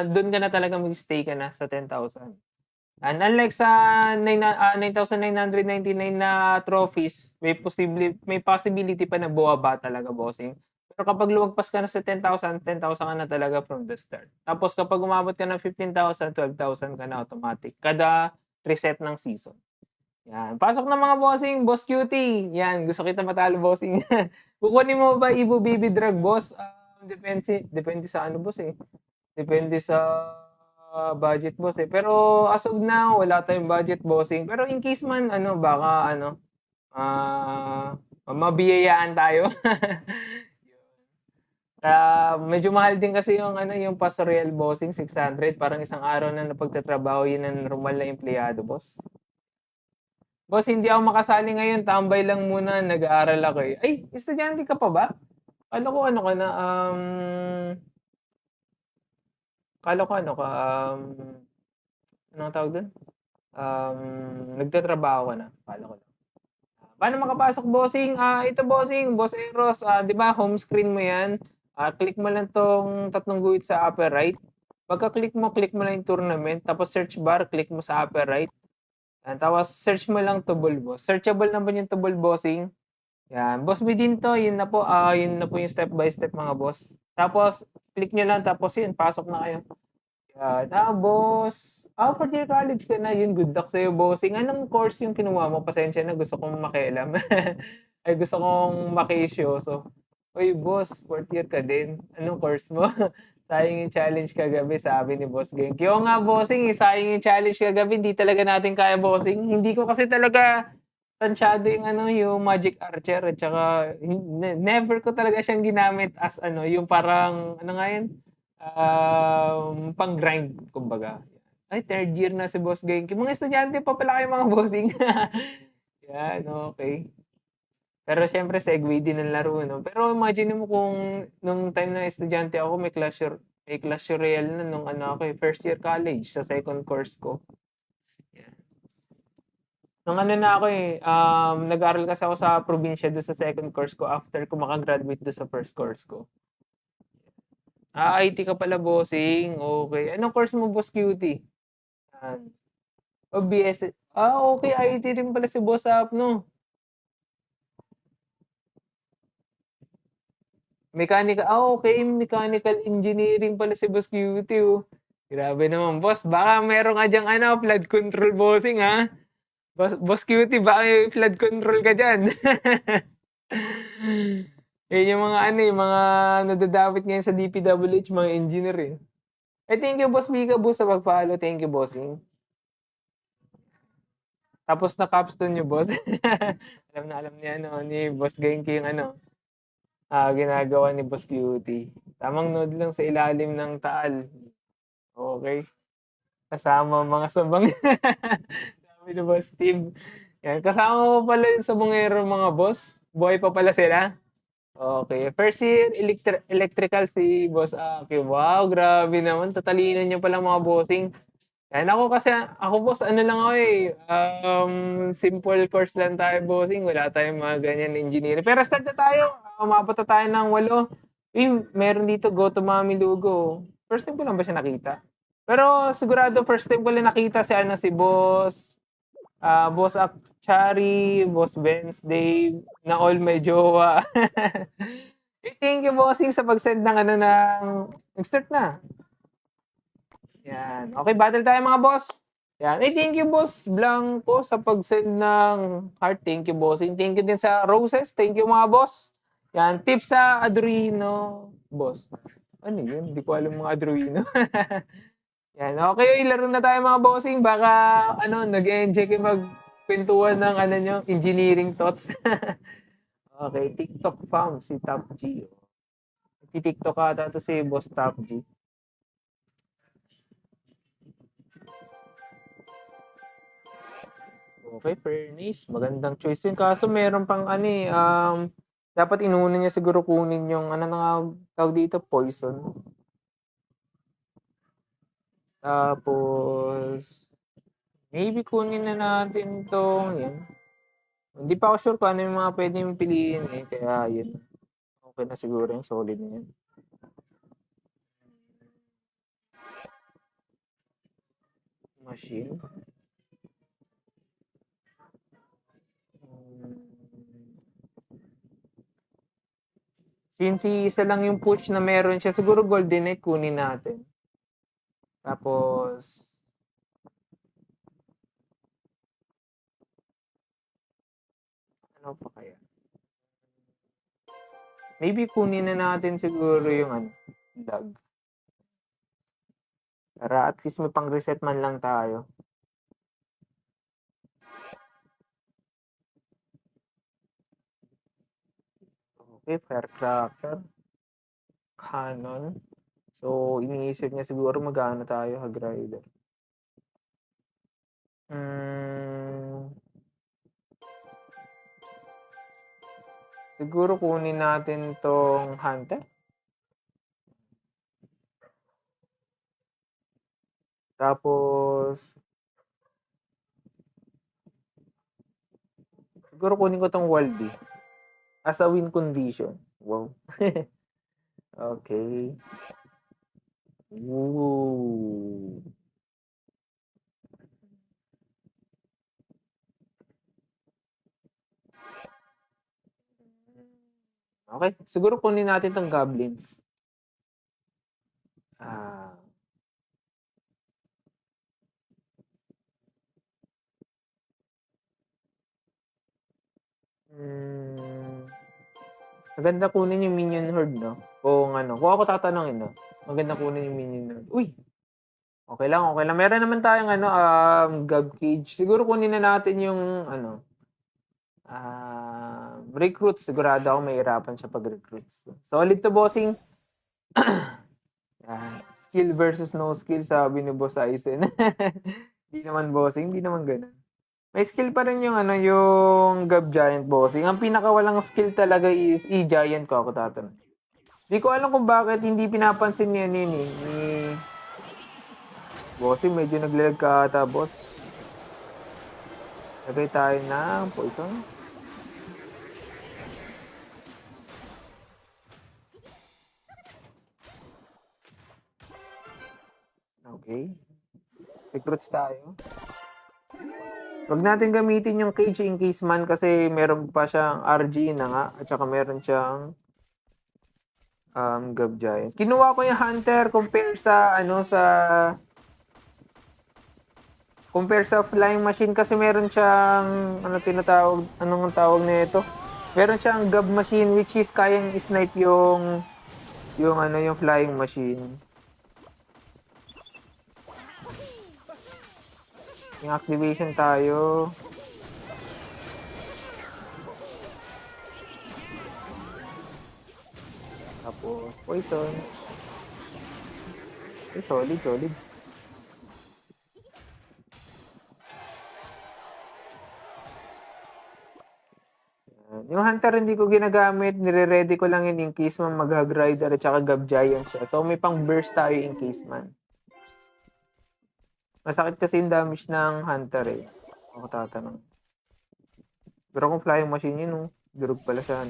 doon ka na talaga mag-stay ka na sa 10,000. And unlike sa 9,999 na trophies, may possibility pa na bumaba talaga, bossing. Pero kapag lumagpas ka na sa 10,000, 10,000 ka na talaga from the start. Tapos kapag umabot ka ng 15,000, 12,000 ka na automatic. Kada reset ng season. Yan. Pasok na mga bossing, Boss Cutie. Yan, gusto kita matalo, bossing. Kukunin mo ba Ibo Baby Drag, boss? Depende sa ano, boss eh. Depende sa budget, boss eh. Pero as of now, wala tayong budget, bossing. Pero in case man, ano, baka ano, mabiyayaan tayo. Medyo mahal din kasi yung ano, yung Pasorial, bossing, 600. Parang isang araw na napagtatrabaho yun ng normal na empleyado, boss. Boss, hindi ako makasali ngayon. Tambay lang muna. Nag-aaral ako eh. Ay, estudyante ka pa ba? Kala ko ano ka na, kala ko ano ka, anong tawag doon? Nagtatrabaho ka na. Kala ko na. Paano makapasok, bossing? Ito, bossing. Boss Eros. Di ba, home screen mo yan. Click mo lang tong tatlong guhit sa upper right. Pagka-click mo lang yung tournament. Tapos search bar, click mo sa upper right. Tapos search mo lang Tubol, boss. Searchable naman yung Tubol, bossing. Yan, boss within to, yun na po yung step by step, mga boss. Tapos click nyo lang, tapos yun, pasok na kayo. Yan. Boss, fourth year college ka na, yun, good luck sa'yo, bossing. Anong course yung kinuha mo? Pasensya na, gusto kong makialam. Ay, gusto kong makisyoso. Uy, boss, fourth year ka din. Anong course mo? Sayang yung challenge kagabi, sabi ni Boss Genki. Oo nga, bossing, sayang yung challenge kagabi, hindi talaga natin kaya, bossing. Hindi ko kasi talaga tansyado yung ano, yung Magic Archer at saka never ko talaga siyang ginamit as ano, yung parang ano nga yun, pang-grind kumbaga. Ay, third year na si Boss Genki. Mga estudyante pa pala kayo, mga bossing. Yan, okay. Pero syempre segue din ang laro, no? Pero imagine mo kung nung time na estudyante ako, may Clash Royale na nung ano ako, first year college sa second course ko. Yan. Nung ano na ako eh, nag-aaral kasi ako sa probinsya doon sa second course ko after ko makagraduate doon sa first course ko. IT ka pala, bossing. Okay. Anong course mo, Boss Cutie? Yan. BS. Okay. IT rin pala si Boss Up, no? Mechanical. Okay. Mechanical engineering pala si Boss Cutie, oh. Grabe naman, boss. Baka meron ka dyang ano, flood control, bossing, ha? Boss Cutie, baka may flood control ka dyan. Yun yung mga ano eh, mga nadadapit ngayon sa DPWH, mga engineer eh. Thank you, Boss Mika, boss, sa pag-follow. Thank you, bossing. Tapos na capstone nyo, boss. Alam niya, ano, ni Boss Genki yung ano, ginagawa ni Boss Cutie. Tamang node lang sa ilalim ng taal. Okay. Kasama mga sabang. Sabi ni Boss Steve. Yan. Kasama mo pala yung sabongero, mga boss. Buhay pa pala sila. Okay. First year, electrical si Boss Aki. Wow, grabe naman. Tatalino niyo pala, mga bossing. Yan ako kasi, ako boss, ano lang ako eh. Simple course lang tayo, bossing. Wala tayong mga ganyan engineering. Pero start na tayo. Umabot na tayo ng 8. Meron dito, Go to Mami Lugo. First time ko lang ba siya nakita? Pero sigurado first time ko lang nakita si ano, si Boss, Boss Akchari, Boss Benz Dave, na all may jowa. Thank you, bossing, sa pag-send ng ano ng nag-start na. Yan. Okay, battle tayo, mga boss. Yan. Thank you, Boss Blanco, sa pag-send ng heart. Thank you, bossing. Thank you din sa roses. Thank you, mga boss. Yan. Tips sa Adruino, boss. Ano yun? Hindi ko alam mga Adruino. Yan. Okay, laro na tayo, mga bossing. Baka ano, nag-enjoy kayo magkwentuhan ng ano nyo, engineering thoughts. Okay, TikTok fam, si Top G. TikTok ata to si Boss Top G. Okay, Furnace. Magandang choice yun. Kaso meron pang ano eh, dapat inuna niya siguro kunin yung ano na tawag dito, poison. Tapos, maybe kunin na natin tong yan. Hindi pa ako sure kung ano yung mga pwede yung piliin eh. Kaya yun. Okay na siguro yung solid na yan. Machine. Since isa lang yung push na meron siya, siguro Golden Knight kunin natin. Tapos, ano pa kaya? Maybe kunin na natin siguro yung ano, Dag. Para at least may pang reset man lang tayo. Okay, Firecracker. Cannon. So, iniisip niya siguro magano tayo, Hag Rider. Siguro kunin natin tong Hunter. Tapos, siguro kunin ko tong Walby. As a win condition. Wow. Okay. Ooh. Okay. Siguro kunin natin tong Goblins. Maganda kunin yung minion horde, no? Kung ano, kung ako tatanungin, no? Maganda kunin yung minion horde. Uy! Okay lang, okay lang. Meron naman tayong ano, Gob Cage. Siguro kunin na natin yung ano, recruits. Sigurado ako mahirapan siya pag-recruits. Solid to, bossing. Skill versus no skill, sabi ni Boss Aizen. Hindi naman, bossing. Hindi naman ganun. May skill pa rin yung ano, yung Gob Giant, bossing. Ang pinakawalang skill talaga is E-Giant ko ako tatanong. Hindi ko alam kung bakit hindi pinapansin niya yun eh. Ni bossing, medyo naglalag ka ata, boss. Lagay tayo ng poison. Okay. Recruits tayo. Huwag natin gamitin yung cage in case man kasi meron pa siyang RG na nga at saka meron siyang Gob Giant. Kinuha ko yung Hunter compare sa ano compare sa Flying Machine kasi meron siyang anong tawag nito? Meron siyang Gob Machine which is kayang snipe yung Flying Machine. Yung activation tayo. Tapos poison. Okay, solid. Yung Hunter hindi ko ginagamit, nire-ready ko lang yun in case man mag-Hag Rider at saka Gob Giant siya. So may pang burst tayo in case man. Masakit kasi yung damage ng Hunter eh. Ako tatanong. Pero kung Flying Machine yun, durog pala siya.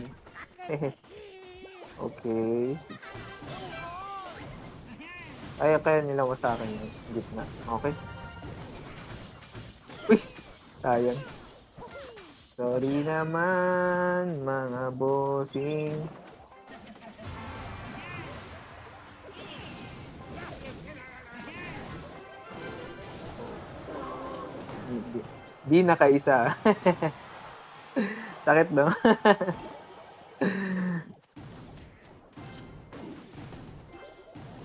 Okay. Ay, kaya nilawa sa akin yung gitna. Okay. Uy! Sayang. Sorry naman, mga bossing. Di nakaisa. Sakit, no?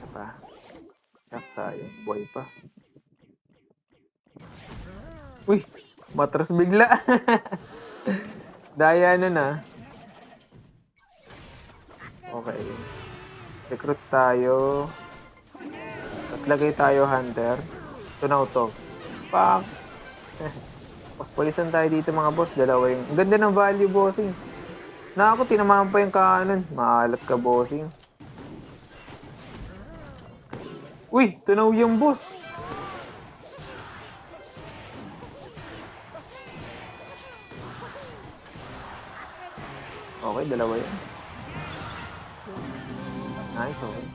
Pa. Sayang, boy pa. Uy! Matras bigla. Daya na. Okay. Recruits tayo. Tapos lagay tayo Hunter. Ito na ito. Fuck. Mas polisan tayo dito mga boss. Dalawa yung... Ang ganda ng value, bossing. Na ako, tinamaan pa yung kanan. Maalat ka, bossing. Uy, tunaw yung boss. Okay, dalawa yun. Nice, okay.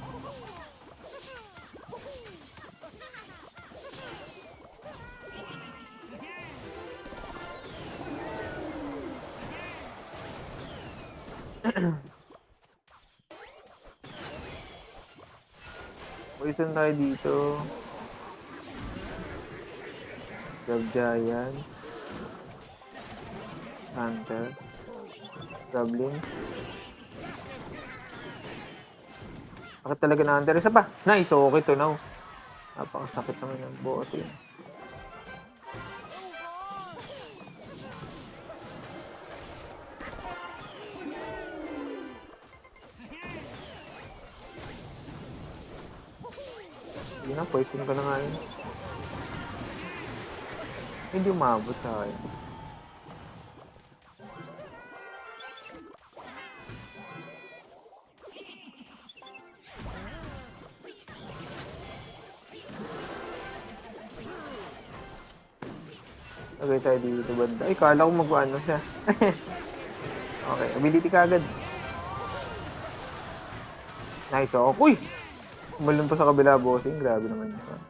Poison tayo dito. Grab Giant. Hunter. Goblins. Sakit talaga na Hunter. Isa pa. Nice, okay to now. Napakasakit naman ng bossing. Hindi na, poison ka na nga yun. Hindi umabot sa akin. Lagay tayo dito banda. Ay, kala ko mag-ano siya. Okay, ability ka agad. Nice, oh. Uy! Umalun pa sa kabila, bossing. Grabe naman yun.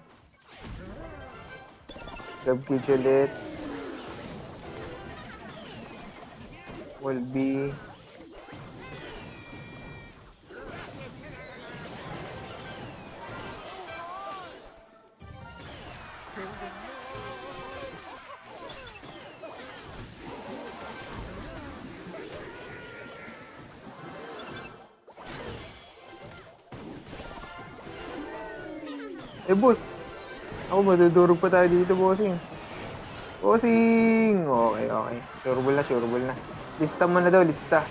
Grab cage ulit. Will be. Eh, boss. Ako, madudurog pa tayo dito, bossing. Bossing! Okay, okay. Sureball na, sureball na. Lista mo na daw, lista.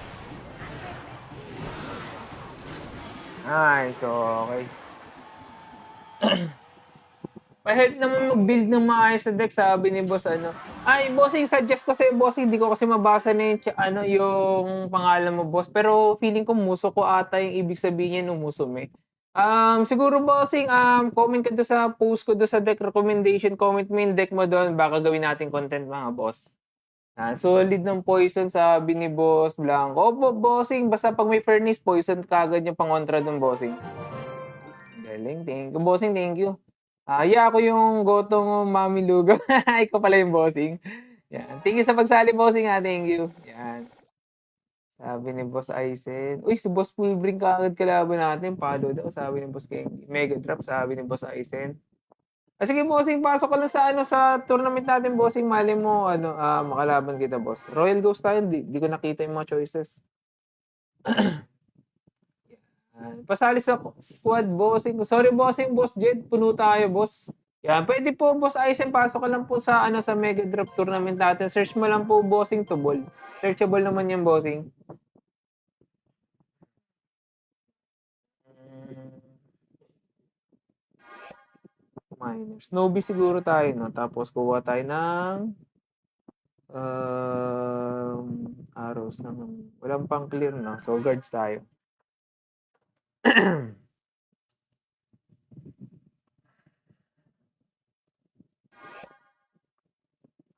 Nice, okay. Pa-help naman mag-build ng maayos sa deck, sabi ni boss, ano. Ay, bossing, suggest ko sa'yo, bossing. Hindi ko kasi mabasa na yung, yung pangalan mo, boss. Pero feeling ko muso ko ata yung ibig sabihin niya nung muso, eh. Siguro bossing, comment ka doon sa post ko doon sa deck recommendation, comment mo yung deck mo doon, baka gawin natin content mga boss. Solid ng poison sabi ni Boss Blanco. Opo, bossing, basta pag may furnace, poison kagad yung pangontra ng bossing. Galing, thank you. Bossing, thank you. Yeah, ako yung gotong Mami Lugo. Ikaw pala yung bossing. Yan. Thank you sa pagsali, bossing, thank you. Yan. Sabi ni Boss Aizen. Uy, si Boss Fullbring kagad kalaban natin. Palo daw, sabi ni Boss King. Mega Drop, sabi ni Boss Aizen. Sige, bossing, pasok ka lang sa sa tournament natin, bossing. Mali mo makalaban kita, boss. Royal Ghost tayo, di ko nakita yung mga choices. Pasali sa squad, bossing. Sorry, bossing, boss Jed, puno tayo, boss. Yan, pwede po, boss Aizen, pasok ka lang po sa sa Mega Drop tournament natin. Search mo lang po, bossing, Tubol. Searchable naman yung bossing. Minor. Snowbee siguro tayo, no? Tapos kuha tayo ng arrows naman. Walang pang clear, no? So, guards tayo.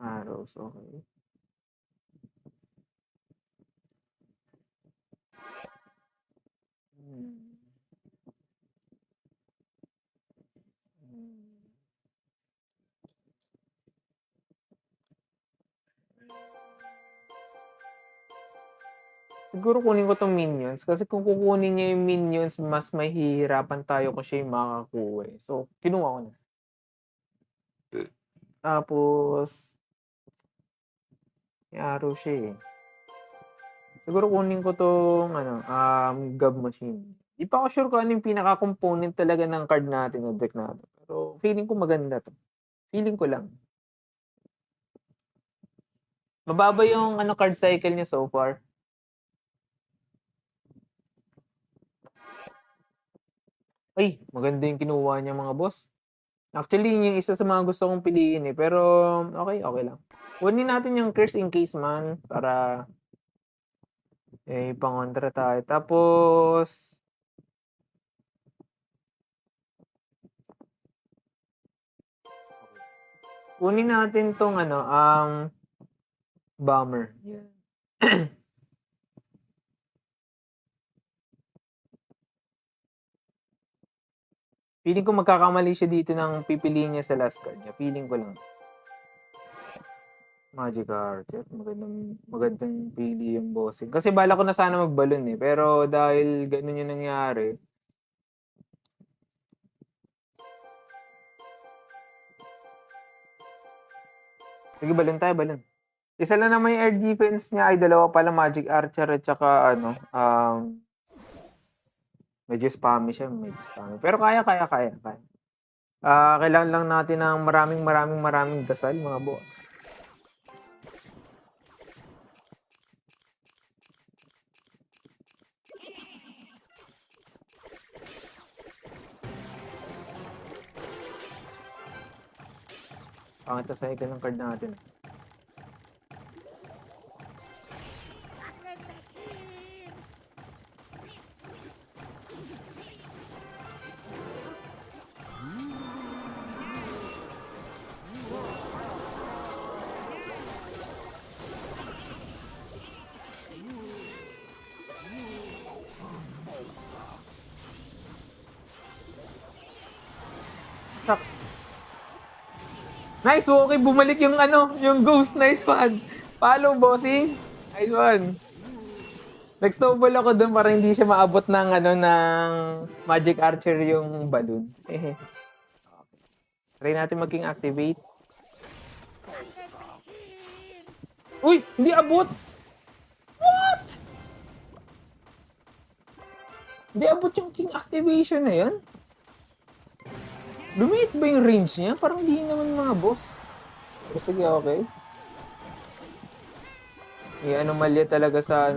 Arrows, okay. Siguro kunin ko 'tong minions kasi kung kukunin niya yung minions mas mahihirapan tayo kung siya yung makakakuha, eh. So, kinuha ko na. Tapos may arrow siya, eh. Siguro kunin ko 'tong Gab Machine. Di pa ako sure kung ano yung pinaka-component talaga ng card natin o deck natin. Pero feeling ko maganda 'to. Feeling ko lang. Mababa yung card cycle niya so far. Ay, maganda yung kinuha niya mga boss. Actually, yun yung isa sa mga gusto kong piliin eh. Pero, okay lang. Kunin natin yung Curse in Case Man para pangontra tayo. Tapos, kunin natin tong Bomber. Yeah. Feeling ko magkakamali siya dito ng pipiliin niya sa last card niya. Feeling ko lang. Magic Archer. Magandang pili yung bossing. Kasi bala ko na sana magbalon eh. Pero dahil ganun yung nangyari. Sige, balon tayo, balon. Isa lang naman yung air defense niya ay dalawa pala Magic Archer at saka medyo spammy siya. Medyo spammy. Pero kaya. Kailangan lang natin ng maraming dasal mga boss. Pangit sa cycle ng card natin. Shucks. Nice, okay, bumalik yung yung ghost. Nice one. Follow, bossing. Nice one. Nag-snowball ako doon para hindi siya maabot ng ng Magic Archer yung balloon. Okay. Try natin maging activate. Uy, hindi abot. What? Hindi abot yung king activation na yan. Lumit ba yung range niya? Parang hindi naman mga boss. Pero sige, okay. May anomalya talaga sa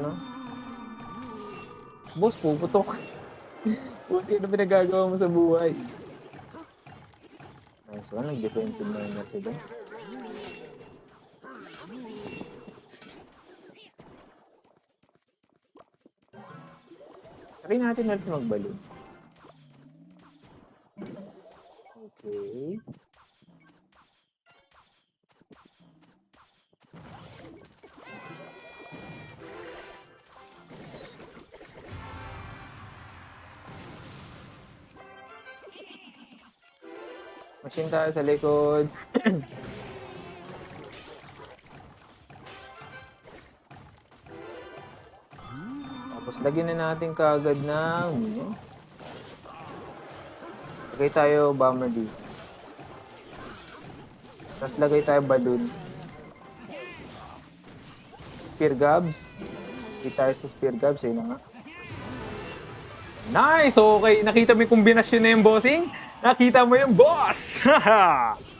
Boss, puputok. Boss, ano pinagagawa mo sa buhay? Nice one, nag-defensive na yung natin doon. Try natin natin magbalon. Okay. Machine tayo sa likod. Tapos lagyan na natin kaagad ng minions. Lagay tayo bomber dito. Tapos lagay tayo balloon. Spear gobs. Lagay tayo sa spear gobs. Ayun na nga. Nice! Okay, nakita mo yung kombinasyon na yung bossing? Nakita mo yung boss!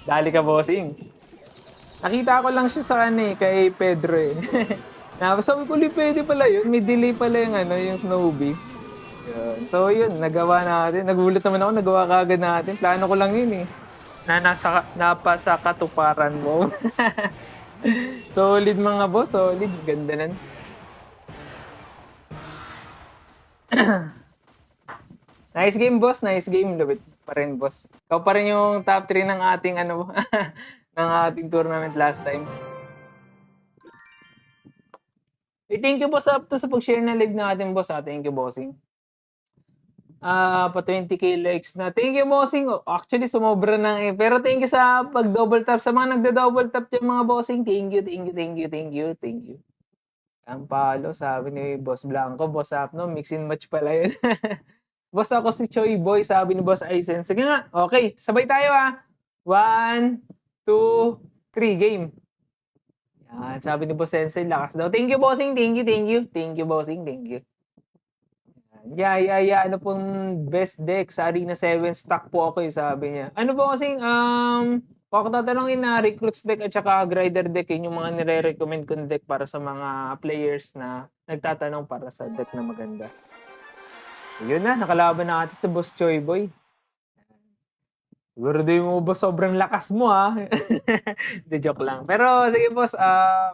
Dali ka, bossing. Nakita ko lang siya sa kay Pedro eh. Sabi ko, pwede pala yun. May delay pala yung yung Snowbee. Yun. So yun, nagawa natin. Nagulat naman ako, nagawa kaagad natin. Plano ko lang yun eh. Napasa katuparan mo. Solid mga boss, solid. Ganda nan. Nice game, boss. Nice game. Lubit pa rin, boss. Ikaw pa rin yung top 3 ng ating ng ating tournament last time. Thank you, boss, up to sa pag-share na live natin, boss. Thank you, bossing. Pa 20k likes na. Thank you, bossing. Actually, sumobra na eh. Pero thank you sa pag-double tap. Sa mga nagda-double tap yung mga bossing, thank you. Ang palo, sabi ni Boss Blanco, Boss Apno, mix and match pala yun. Boss, ako si Choi Boy, sabi ni Boss Aizen. Sige nga, okay, sabay tayo 1, 2, 3, game. Yan, sabi ni Boss Sensei, lakas daw. Thank you, bossing, thank you. Thank you, bossing, thank you. Yeah, ano pong best deck? Sa Arena 7, stock po ako sabi niya. Ano po kasing, kung ako tatanungin na recruits deck at saka grinder deck, yun yung mga nire-recommend kong deck para sa mga players na nagtatanong para sa deck na maganda. Yun na, nakalaban na natin sa Boss Choi Boy. Siguro di mo boss sobrang lakas mo De joke lang. Pero sige boss,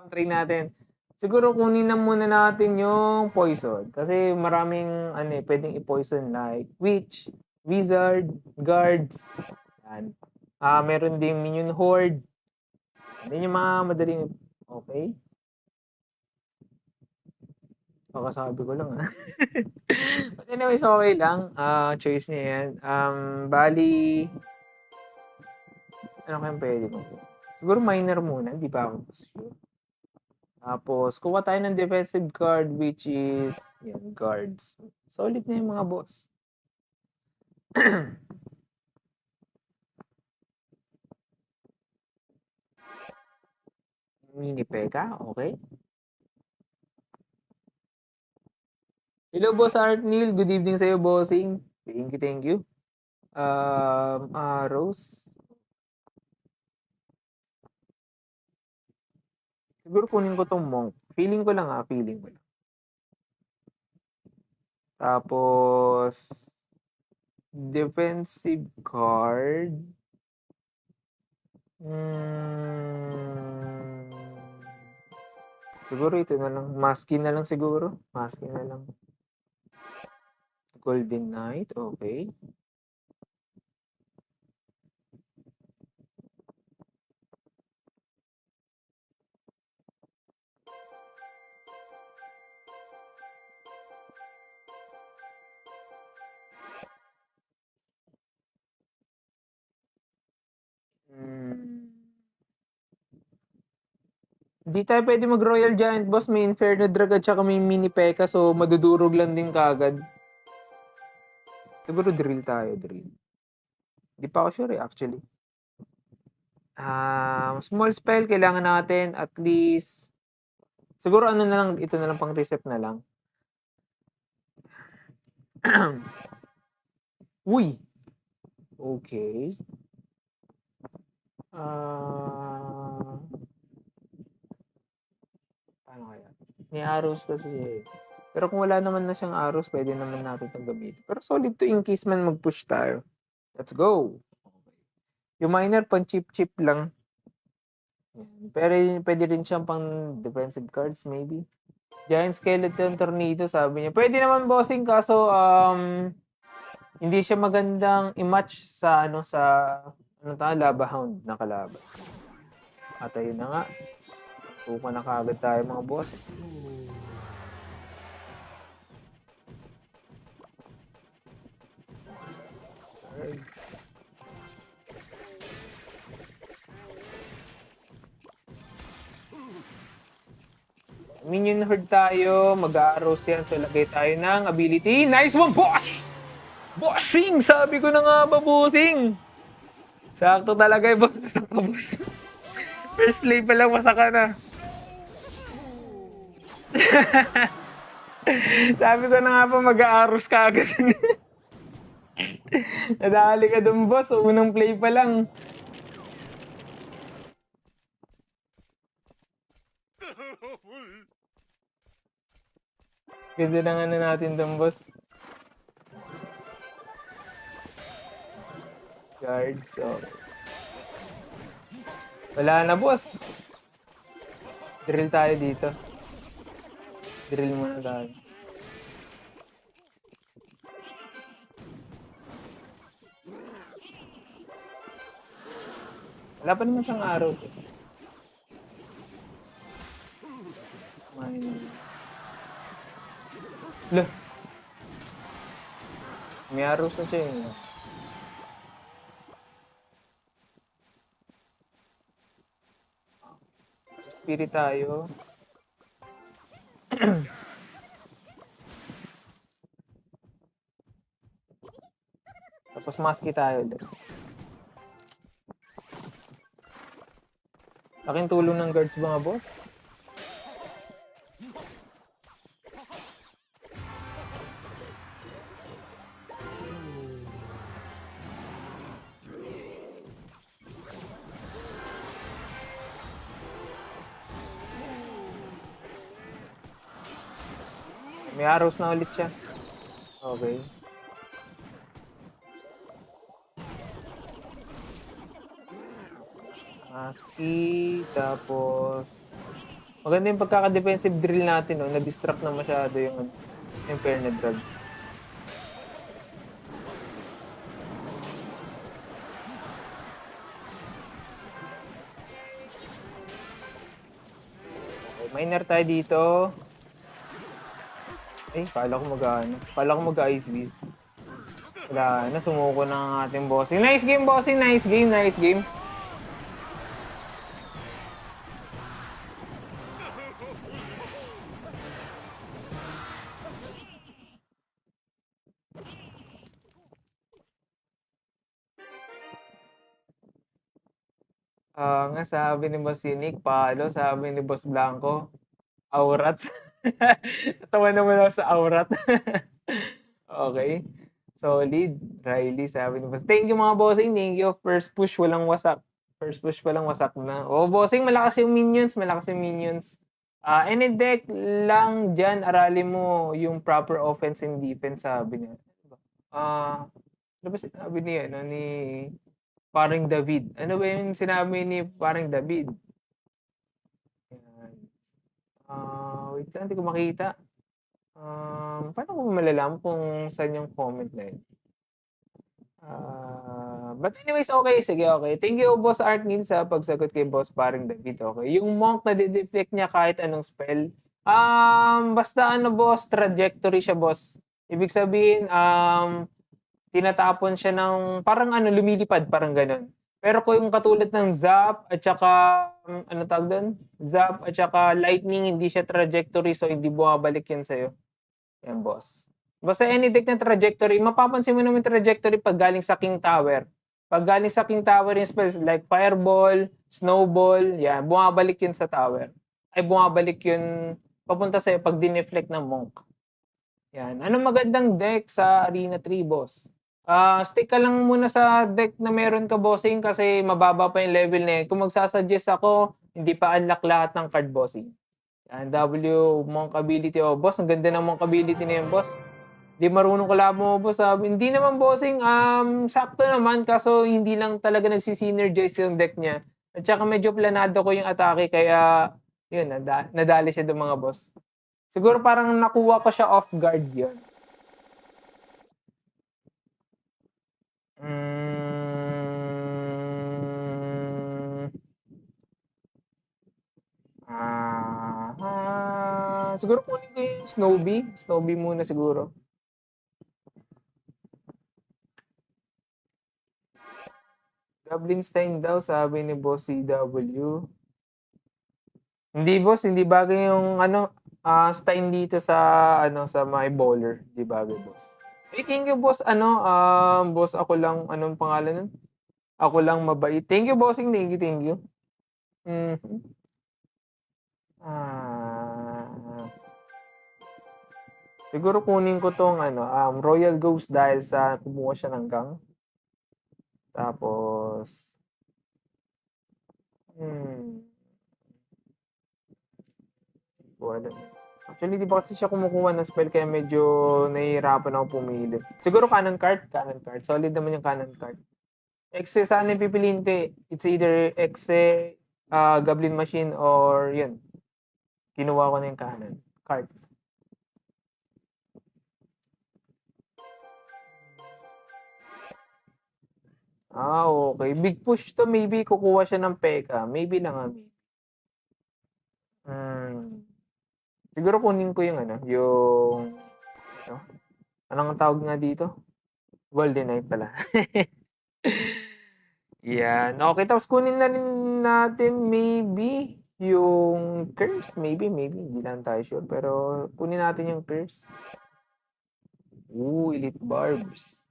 try natin. Siguro kunin na muna natin yung poison. Kasi maraming pwedeng i-poison like witch, wizard, guards. Yan. Meron ding minion horde. Yan yung mga madaling okay. Kakasabi ko lang But anyways, okay lang. Choice niya yan. Bali, ano kayang pwede ko? Siguro minor muna, hindi pa ako sure. Tapos, kuha tayo ng defensive card which is, yan, guards. Solid na yung mga boss. Mini P.E.K.K.A, okay. Hello, Boss Art Neil. Good evening sa'yo, bossing. Thank you, thank you. Rose. Siguro kunin ko tong monk. Feeling ko lang feeling ko lang. Tapos, defensive card. Siguro ito na lang. Masky na lang siguro. Masky na lang. Golden Knight, okay. Hindi tayo pwede mag-Royal Giant Boss. May Inferno Drag at saka may Mini P.E.K.K.A. So, madudurog lang din kagad. Siguro drill tayo, drill. Hindi pa ako sure actually. Small spell, kailangan natin at least siguro ano na lang, ito na lang pang reset na lang. Uy! Okay. Paano kaya? May arrows kasi Pero kung wala naman na siyang arrows, pwede naman natin itong gamitin. Pero solid to in case man mag-push tayo. Let's go! Yung miner, pang chip-chip lang. Pero pwede rin siyang pang defensive cards, maybe. Giant Skeleton Tornado, sabi niya. Pwede naman bossing, kaso hindi siya magandang i-match sa Lava Hound na kalaban. At ayun na nga. Tuka na kagad tayo mga boss. Minion horde tayo, mag-arrows yan, so lagay tayo ng ability. Nice one, boss! Bossing! Sabi ko na nga ba, bossing? Sakto talaga yung boss. Masak ka, boss. First play pa lang, masak ka na. Sabi ko na nga pa, mag-arrows ka agad. Nadali ka dun, boss. Unang play pa lang. Ganda ng natin dun, boss. Guards, okay. Wala na, boss. Drill tayo dito. Drill muna tayo. Wala pa naman siyang araw. Loh. May arrows na siya eh. Spirit tayo. Tapos maski tayo. Aking tulong ng guards mga boss. May arrows na ulit siya. Okay. Ski, tapos maganda yung pagkaka-defensive drill natin, no? Na-distract na masyado yung Inferno Drag. Okay, miner tayo dito. Kala ko mag-Ice Beast. Wala na, sumuko na ang ating bossing. Nice game, bossing. Nice game, nice game. Nga sabi ni Boss Unique, palo, sabi ni Boss Blanco, Aurat. Natawa naman ako sa Aurat. Okay. Solid. Riley, sabi ni Boss. Thank you mga bossing. Thank you. First push, walang wasak. First push pa lang wasak na. Bossing, malakas yung minions. Malakas yung minions. Any deck lang dyan, aralin mo yung proper offense and defense, sabi niya. Ano ba sinabi niya, ni Paring David? Ano ba yung sinabi ni Paring David? Ayan. Wait lang, hindi ko makita. Paano ko malalaman kung saan yung comment na yun? But anyways, okay. Sige, okay. Thank you, Boss Artnil, sa pagsagot kay Boss Paring David. Okay. Yung monk na deflect niya kahit anong spell. Basta boss, trajectory siya, boss. Ibig sabihin, tinatapon siya ng, parang lumilipad, parang ganun. Pero kung yung katulad ng Zap, at saka, ano tawag doon? Zap, at saka Lightning, hindi siya trajectory, so hindi bumabalik yun sa'yo. Yan, boss. Basta any deck na trajectory, mapapansin mo naman trajectory pag galing sa King Tower. Pag galing sa King Tower yung spells like Fireball, Snowball, yan, bumabalik yun sa tower. Ay, bumabalik yun papunta sa'yo pag dineflect ng Monk. Yan. Anong magandang deck sa Arena 3, boss? Stick ka lang muna sa deck na meron ka, bossing, kasi mababa pa yung level na yun. Kung magsasuggest ako, hindi pa unlock lahat ng card, bossing. Yan, W, Monk ability. Boss, ang ganda ng Monk ability na yun, boss. Di marunong kalabo mo, boss. Hindi naman, bossing. Sakto naman, kaso hindi lang talaga nagsisynergize yung deck niya. At saka medyo planado ko yung atake, kaya yun, nadali siya doon, mga boss. Siguro parang nakuha ko siya off guard yun. Siguro kunin ko yung Snowbee. Snowbee muna siguro. Goblinstein daw, sabi ni Boss CW. Hindi, boss, hindi bagay yung Stein dito sa sa my bowler. Hindi bagay, boss. Thank you, boss. Boss, ako lang, anong pangalan nun? Ako lang mabait. Thank you, bossing. Thank you, thank you. Siguro kunin ko tong Royal Ghost dahil sa kumuha siya ng gang. Tapos actually, di ba kasi siya kumukuha ng spell kaya medyo nahihirapan ako pumili. Siguro cannon card. Solid naman yung cannon card. Exe sana yung pipiliin ko eh. It's either Exe, Goblin Machine, or yun. Kinuha ko na yung cannon card. Okay. Big push to. Maybe kukuha siya ng Pekka. Maybe lang maybe. Siguro kunin ko yung yung anong tawag nga dito? Golden Knight pala. Yan. Okay, tapos kunin na rin natin maybe yung curse. Maybe. Hindi lang tayo sure. Pero kunin natin yung curse. Elite Barbs.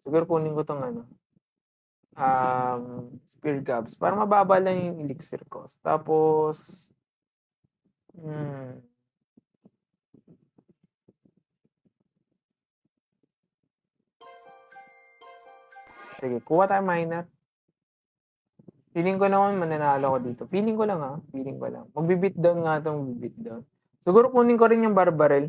Siguro kunin ko tong Spear Gabs. Para mababa lang yung elixir cost. Tapos, sige, kuha tayo miner. Feeling ko naman mananalo ko dito. Feeling ko lang. Magbibit down nga itong bibit down. Siguro kunin ko rin yung Barbarel.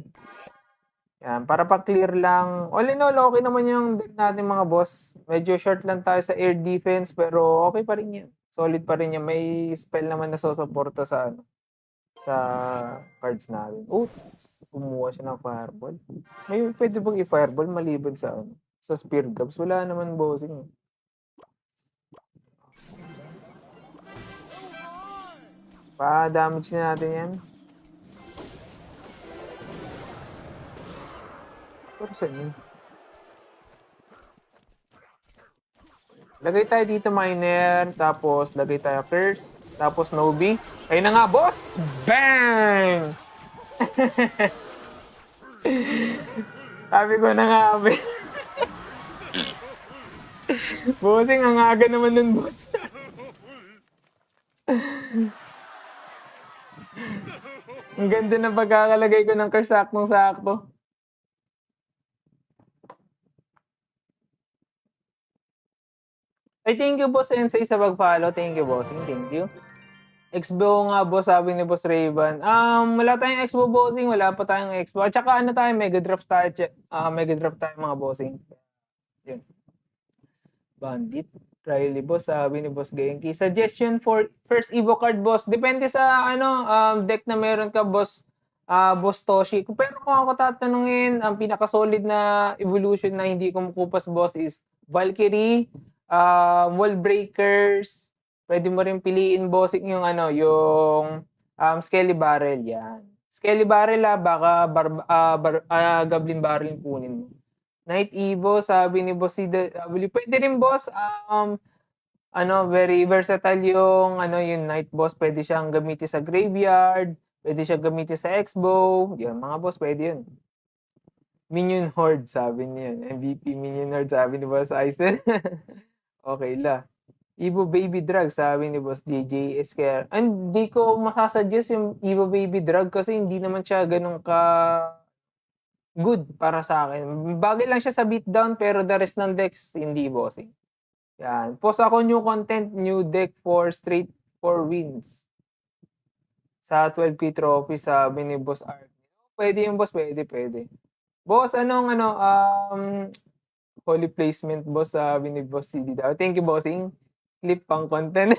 Yan, para pa-clear lang. All in all, okay naman yung deck natin mga boss. Medyo short lang tayo sa air defense, pero okay pa rin yan. Solid pa rin yan. May spell naman na susuporta sa ano, sa cards natin. Oh, kumuha siya ng fireball. May pwede bang i-fireball maliban sa ano, sa spear gabs? Wala naman bossing. Pa-damage na natin yan. Pero saan yun? Lagay tayo dito miner, tapos lagay tayo curse, tapos Nobi. Ayun na nga, boss! Bang! Sabi ko na nga, bossing, ang aga naman nun, boss. Ang ganda ng pagkakalagay ko ng curse, saktong-sakto. Ay, thank you, boss Sensei, sa pag-follow. Thank you, bossing. Thank you. Expo nga, boss, sabi ni Boss Rayban. Wala tayong Expo, bossing. Wala pa tayong Expo. At saka ano tayo, Mega Draft tayo. Mega Draft tayo, mga bossing. Yun. Bandit. Riley, boss, sabi ni Boss Genki. Suggestion for first Evo card, boss. Depende sa ano deck na meron ka, boss. Boss Toshi. Pero kung ako tatanungin, ang pinaka-solid na evolution na hindi ko makupas, boss, is Valkyrie, Wall Breakers. Pwede mo rin piliin, bossing, yung ano, yung Skelly Barrel, yan. Skelly Barrel, baka Goblin Barrel yung kunin mo. Night Evo, sabi ni Boss CW. Pwede rin, boss. Ano, very versatile yung ano, yung Night Boss. Pwede siyang gamitin sa graveyard, pwede siyang gamitin sa X-Bow. Yan, mga boss, pwede yun. Minion Horde, sabi niya. MVP Minion Horde, sabi ni Boss Aizen. Okay la. Evo Baby Drug, sabi ni Boss JJS. Kaya, hindi ko masasuggest yung Evo Baby Drug kasi hindi naman siya ganun ka good para sa akin. Bagay lang siya sa beatdown pero the rest ng decks, hindi, bossing. Yan. Post ako new content, new deck for straight 4 wins. Sa 12K trophy, sabi ni Boss Ark. Pwede yung boss, pwede. Boss, anong ano, holy placement, boss, sabi ni Boss CD daw. Thank you, bossing. Clip pang content.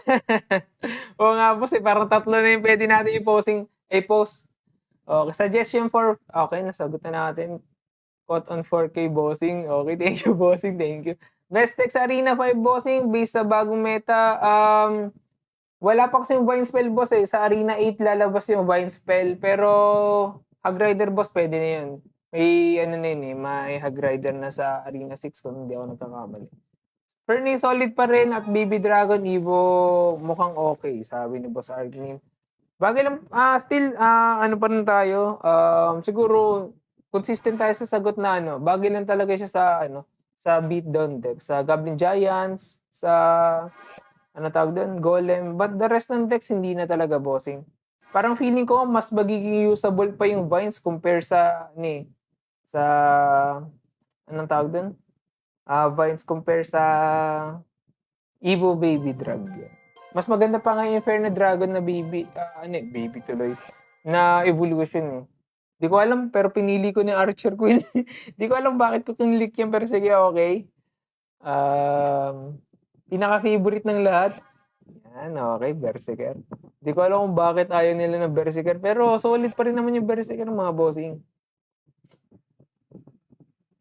Oo nga, boss, parang tatlo na yung pwede natin i-post. Okay, suggestion for, okay, nasagot na natin. Caught on 4K, bossing. Okay, thank you, bossing, thank you. Best Deck sa Arena 5, bossing, based sa bagong meta. Wala pa kasing Vine Spell, boss, eh. Sa Arena 8 lalabas yung Vine Spell. Pero Hag Rider, boss, pwede na yun. May ano na yun, eh. May Hag Rider na sa Arena 6 kung hindi ako nagkakamali. Fernie, solid pa rin. At Baby Dragon Evo, mukhang okay, sabi ni Boss Argmin. Bagay lang, still, ano pa rin tayo. Siguro, consistent tayo sa sagot na ano. Bagay lang talaga siya sa ano, sa beatdown deck, sa Goblin Giants, sa ano tawag doon, Golem. But the rest ng decks hindi na talaga, bossing. Parang feeling ko mas magiging usable pa yung Vines compare sa sa anong tawag doon? Vines compare sa Evo Baby Drag. Mas maganda pa nga yung Inferno Dragon na baby tuloy, na evolution eh. Di ko alam, pero pinili ko ni Archer Queen. Di ko alam bakit ko kinilik yan, pero sige, okay. Pinaka-favorite ng lahat. Yan, okay, Berserker. Di ko alam kung bakit ayaw nila ng Berserker, pero solid pa rin naman yung Berserker, mga bossing.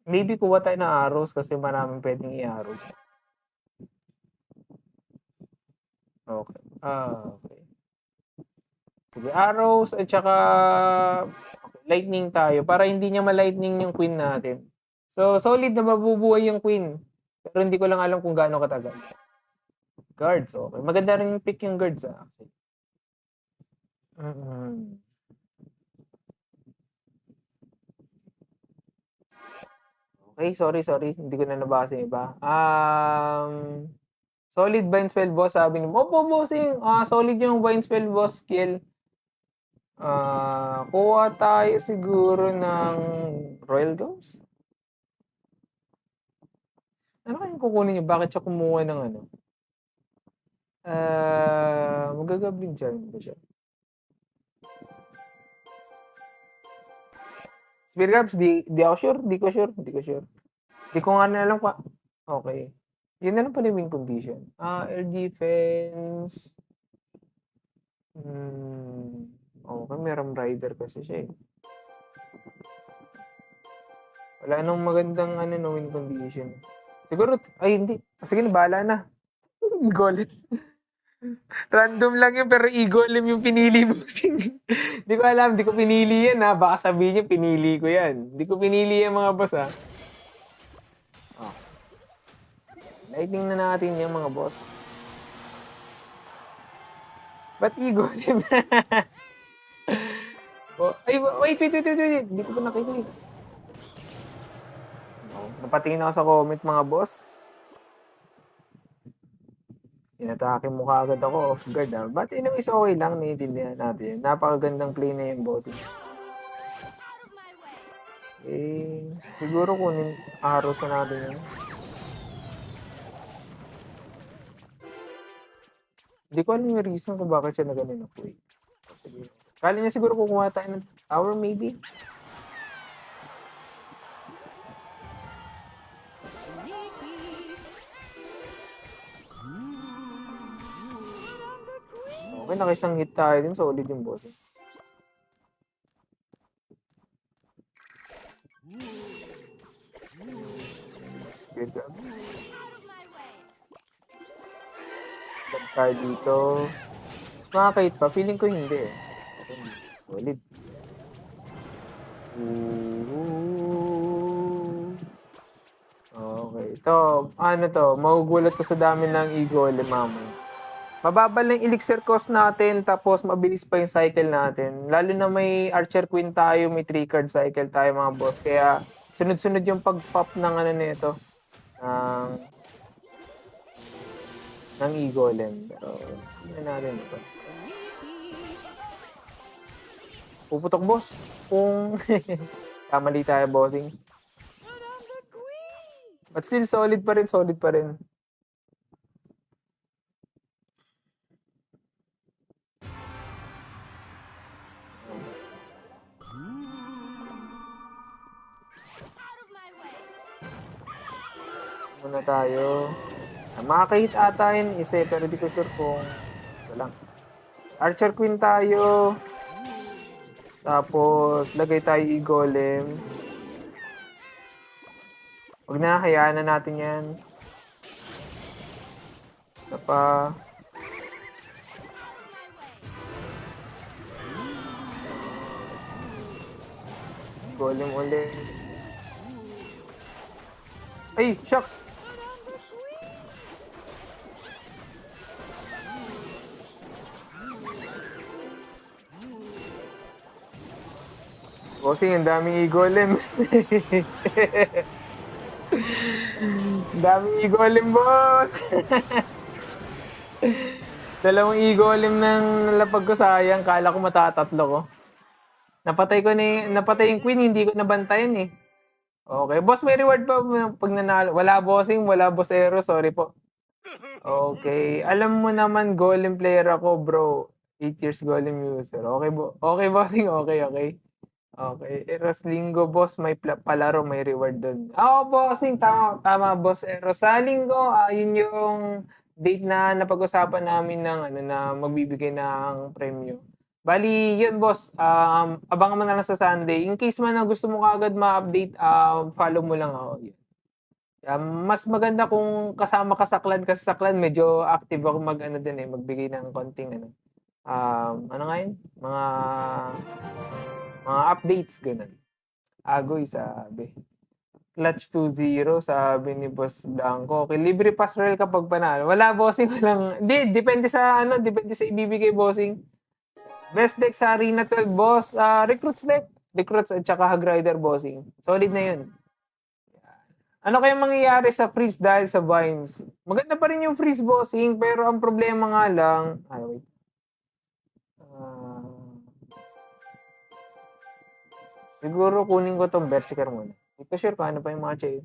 Maybe kuha tayo ng arrows kasi maraming pwedeng i-arrows. Okay. Okay. Sige, arrows at saka lightning tayo para hindi niya ma-lightning yung queen natin. So, solid na mabubuhay yung queen. Pero hindi ko lang alam kung gaano katagal. Guards, okay. Maganda rin pick yung guards, actually. Okay, sorry. Hindi ko na nabasa yung iba. Solid Vine Spell, boss, sabi ni Opo, bossing. Solid yung Vine Spell, boss, skill. Kuha tayo siguro ng Royal Ghost. Ano kayang kukunin niyo? Bakit siya kumuha ng ano? Magagablin dyan ba siya? Spear Grabs, di ako sure. Di ko sure. Di ko nga na alam pa. Okay. Yun na lang pala yung win condition. Air defense. Okay, meron rider kasi siya eh. Wala nang magandang win condition. Siguro, ay hindi. Sige na, bahala na. Golem. Random lang yun, pero Golem yung pinili mo. Di ko alam, di ko pinili yan ha. Baka sabihin niya, pinili ko yan. Di ko pinili yan mga boss ha. Oh. Lightning na natin yung mga boss. Ba't Golem? Oh, ay, wait. Di ko pa nakita eh. Oh, napatingin ako sa comment mga boss. Inatake mo kaagad ako off guard ah. But anyways, okay lang, naiintindihan natin. Napakagandang play na yung bossing. Siguro kunin arrows na natin yun. Hindi ko alam yung reason kung bakit siya na ganun ako eh. Sige. Kala niya siguro kukuha tayo ng tower maybe? Okay, nakisang hit tayo din. Solid yung boss. Speed up. Stop tayo dito. Mas makakait pa. Feeling ko hindi eh. Solid. Okay. Ito, ano to? Magugulat to sa dami ng Golem mamaya. Mababa lang elixir cost natin, tapos mabilis pa yung cycle natin. Lalo na may Archer Queen tayo, may 3-card cycle tayo mga boss. Kaya sunod-sunod yung pag-pop ng nito. Ng Golem. Pero, hindi natin ito. Puputok boss. Kung kamali tayo bossing. But still, solid pa rin. Muna tayo. Makakahit ata yun isa eh, pero di ko sure kung ito lang. Archer Queen tayo. Tapos, lagay tayo Golem. Huwag na, hayaan na natin yan. Isa pa. Golem ulit. Ay, shucks! Bossing, ang daming Golem. Daming Golem, boss! Dalawang Golem ng lapag ko, sayang. Kala ko matatatlo ko. Napatay yung Queen, hindi ko nabantayan eh. Okay, boss, may reward pa pag nanalo. Wala bossing, wala bossero, sorry po. Okay, alam mo naman Golem player ako, bro. 8 years Golem user. Okay, bossing, okay. Okay, Eros Linggo, boss, may palaro, may reward doon. Bossing, tama, boss Eros. Sa Linggo, yun yung date na napag-usapan namin ng na magbibigay ng premyo. Bali, yun boss, abangan mo na lang sa Sunday. In case man na gusto mo kaagad ma-update, follow mo lang ako. Mas maganda kung kasama ka sa clan, kasi sa clan medyo active ako magbigay ng konting nga yun? Mga updates, ganun. Agoy, sabi. Clutch 2-0, sabi ni Boss Blanco. Okay, libre pass royal kapag panalo. Wala, bossing, walang. Hindi, depende sa ibibigay, bossing. Best deck sa Arena 12, boss. Recruits deck. Recruits at saka Hag Rider, bossing. Solid na yun. Ano kaya mangyayari sa freeze dahil sa vines? Maganda pa rin yung freeze, bossing, pero ang problema nga lang. Wait. Siguro kunin ko tong Berserker muna. Hindi ko sure kung ano pa yung mga chain.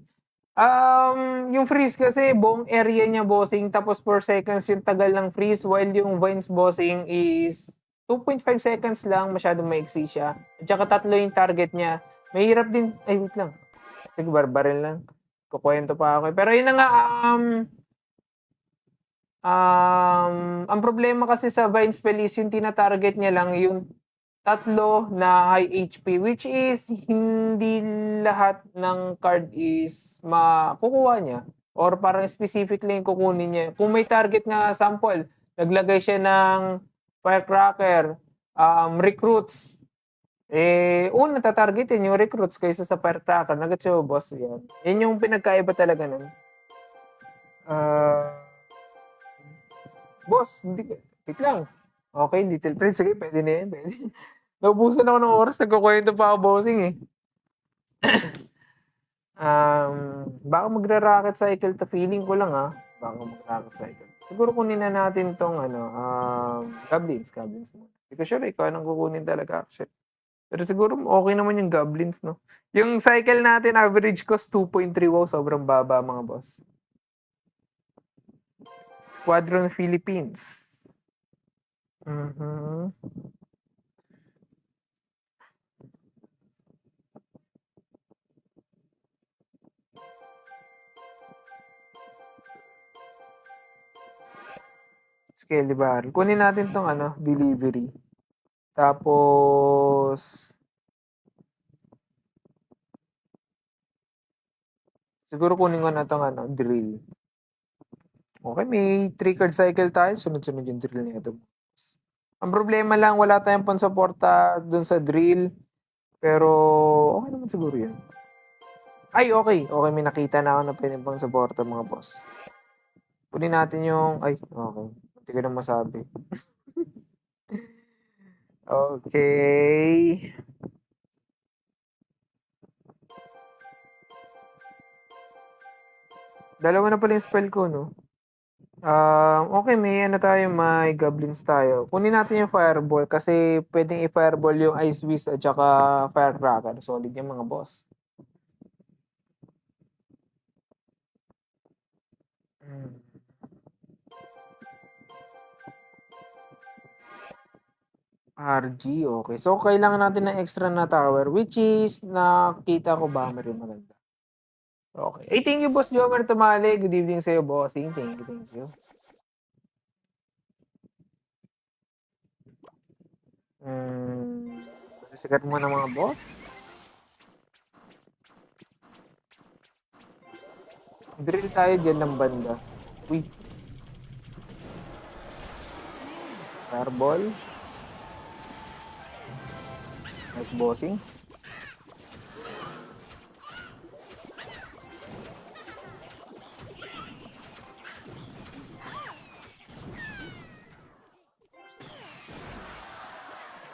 Yung freeze kasi buong area niya, bossing, tapos 4 seconds yung tagal ng freeze, while yung vines, bossing, is 2.5 seconds lang, masyadong maiksi siya. At saka 3 yung target niya. Mahirap din. Ay, wait lang. Sige, barbaril lang. Kukwento pa ako. Pero yun na nga, ang problema kasi sa Vine Spell is yung tina-target niya lang yung tatlo na high HP, which is hindi lahat ng card is makukuha niya or parang specific lang yung kukunin niya. Kung may target nga, sample, naglagay siya ng Firecracker, recruits, una tatargetin yung recruits kaysa sa Firecracker. Nag-gets mo, boss? Yan. Yan yung pinagkaiba talaga nun. Boss, hindi ka, wait lang. Okay, Little Prince. Sige, pwede na yan. Pwede. Naubusan ako ng oras. Nagkukwento pa ako, bossing eh. Baka magra-rocket cycle to. Feeling ko lang baka mag-rocket cycle. Siguro kunin na natin tong goblins. Goblins mo. Hindi ko sure ikaw anong kukunin talaga actually. Pero siguro okay naman yung goblins, no? Yung cycle natin, average cost 2.3. Wow, sobrang baba mga boss. Squadron Philippines. Skelly Barrel. Kunin natin tong delivery. Tapos siguro kunin ko na tong drill. Okay, may 3 card cycle tayo. Sunod-sunod yung drill nito. Ang problema lang, wala tayong pansuporta dun sa drill. Pero okay naman siguro yun. Ay, okay. Okay, may nakita na ako na pwedeng pang suporta mga boss. Kunin natin yung... Ay, okay. Hindi ko na masabi. Okay. Dalawa na pala yung spell ko, no? Okay, may may goblins tayo. Kunin natin yung fireball kasi pwedeng i-fireball yung ice whiz at saka firecracker. Solid yung mga boss. RG, okay. So, kailangan natin ng extra na tower, which is, nakita ko ba, meron maganda. Okay. Hey, thank you, Boss Jomar Tumali. Good evening sa'yo, bossing. Thank you, thank you. Sikat mo na mga boss. Drill tayo dyan ng banda. Uy. Fireball. Nice bossing.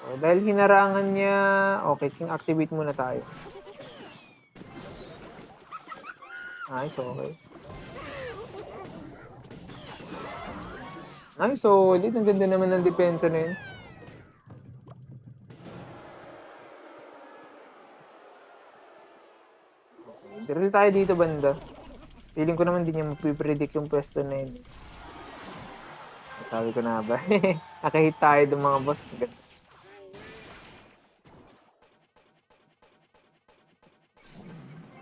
So, dahil hinarangan niya, okay, king activate muna tayo. Nice, okay. Nice, solid. Ang ganda naman ng depensa na yun. Okay, drill tayo dito banda. Feeling ko naman hindi niya mapipredict yung pwesto na yun. Sabi ko na ba? Nakahit tayo ng mga boss.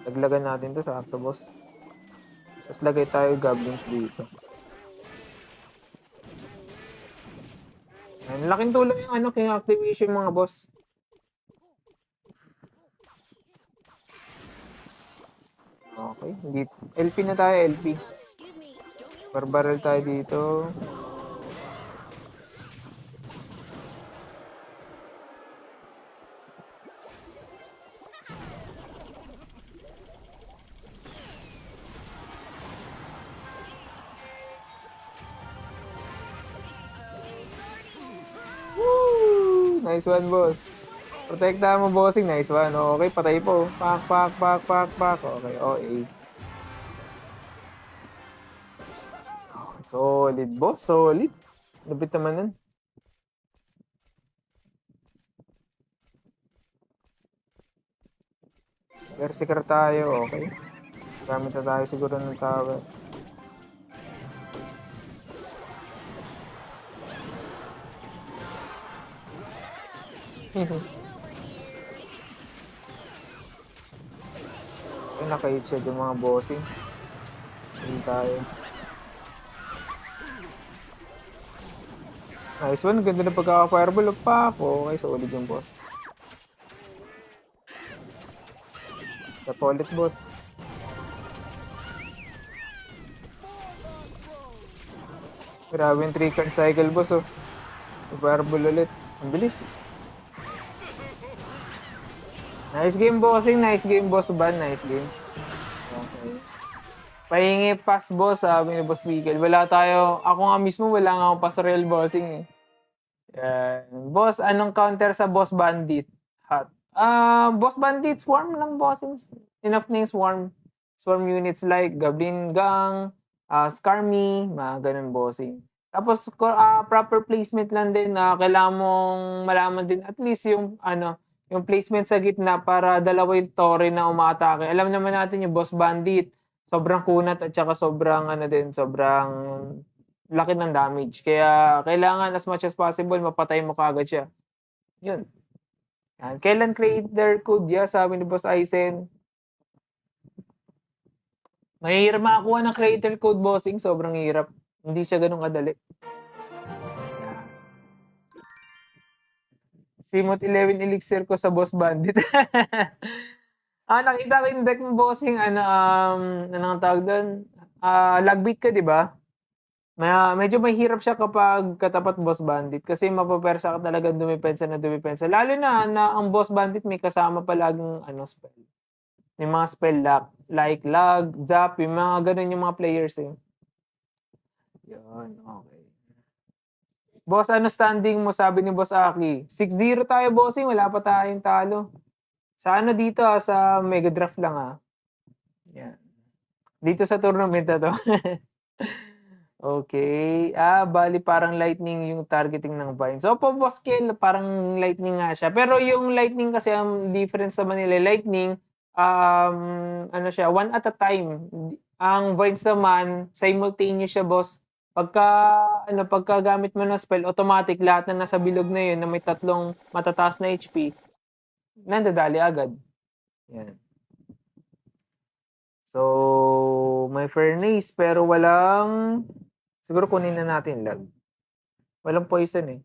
Laglagan natin to sa octobos. Tapos lagay tayo goblins dito. Ayan, laking tulong yung king activation mga boss. Okay, hindi. LP na tayo, LP. Barbarel tayo dito. Woo! Nice one, boss. Protektahan mo, bossing. Nice one. Okay, patay po. Pak, pak, pak, pak, pak. Okay, OA. Solid, boss. Solid. Lupit naman nun. Berserker tayo. Okay. Gamit na tayo siguro ng tower. Ay, naka-headshot yung mga bossing. Hindi tayo. Nice one. Ganda na pagkaka-fireball. Pa ako. Okay, solid yung boss. Tapo ulit, boss. Grabe yung 3-card cycle, boss, oh. Fireball ulit. Ang bilis. Nice game, bossing. Nice game, boss Ban. Nice game. Okay. Pahingi pass, boss, sabi ni Boss Miguel. Wala tayo. Ako nga mismo, wala nga akong pass real bossing, eh. Yan. Boss, anong counter sa Boss Bandit? Hot. Boss Bandit, swarm lang, bossing. Enough na yung swarm. Swarm units like Goblin Gang, Skarmy, mga ganun, bossing. Tapos, proper placement lang din. Kailangan mong malaman din at least yung, yung placement sa gitna para dalawa yung tore na umaatake. Alam naman natin yung Boss Bandit, sobrang kunat at saka sobrang, sobrang laki ng damage. Kaya, kailangan as much as possible, mapatay mo kagad siya. Yun. Yan. Kailan creator code ya? Sabi ni Boss Aizen. Mahirap makakuha ng creator code, bossing. Sobrang hirap. Hindi siya ganun kadali. Simot 11 elixir ko sa Boss Bandit. Nakita ko yung deck mo, bossing. Anong tawag doon? Lagbeat ka, di ba? Medyo mahirap siya kapag katapat Boss Bandit kasi mapapersa ka talaga dumipensa na dumipensa. Lalo na ang Boss Bandit may kasama palaging spell. May mga spell lock, like lag, zap, yung mga ganun yung mga players, eh. Yun, okay. Boss, ano standing mo? Sabi ni Boss Aki. 6-0 tayo, bossing. Wala pa tayong talo. Sa dito, sa Mega Draft lang, Yan. Dito sa tournament na to. Okay. Bali parang lightning yung targeting ng vine. So, po Boss Kel, parang lightning nga siya. Pero yung lightning kasi, ang difference sa Manila, lightning, siya, one at a time. Ang vines naman, simultaneous siya, boss. Pagka gamit mo ng spell, automatic lahat na nasa bilog na yun na may tatlong matataas na HP, nandadali agad. Yan. So, may fairness, pero walang, siguro kunin na natin lag. Walang poison, eh.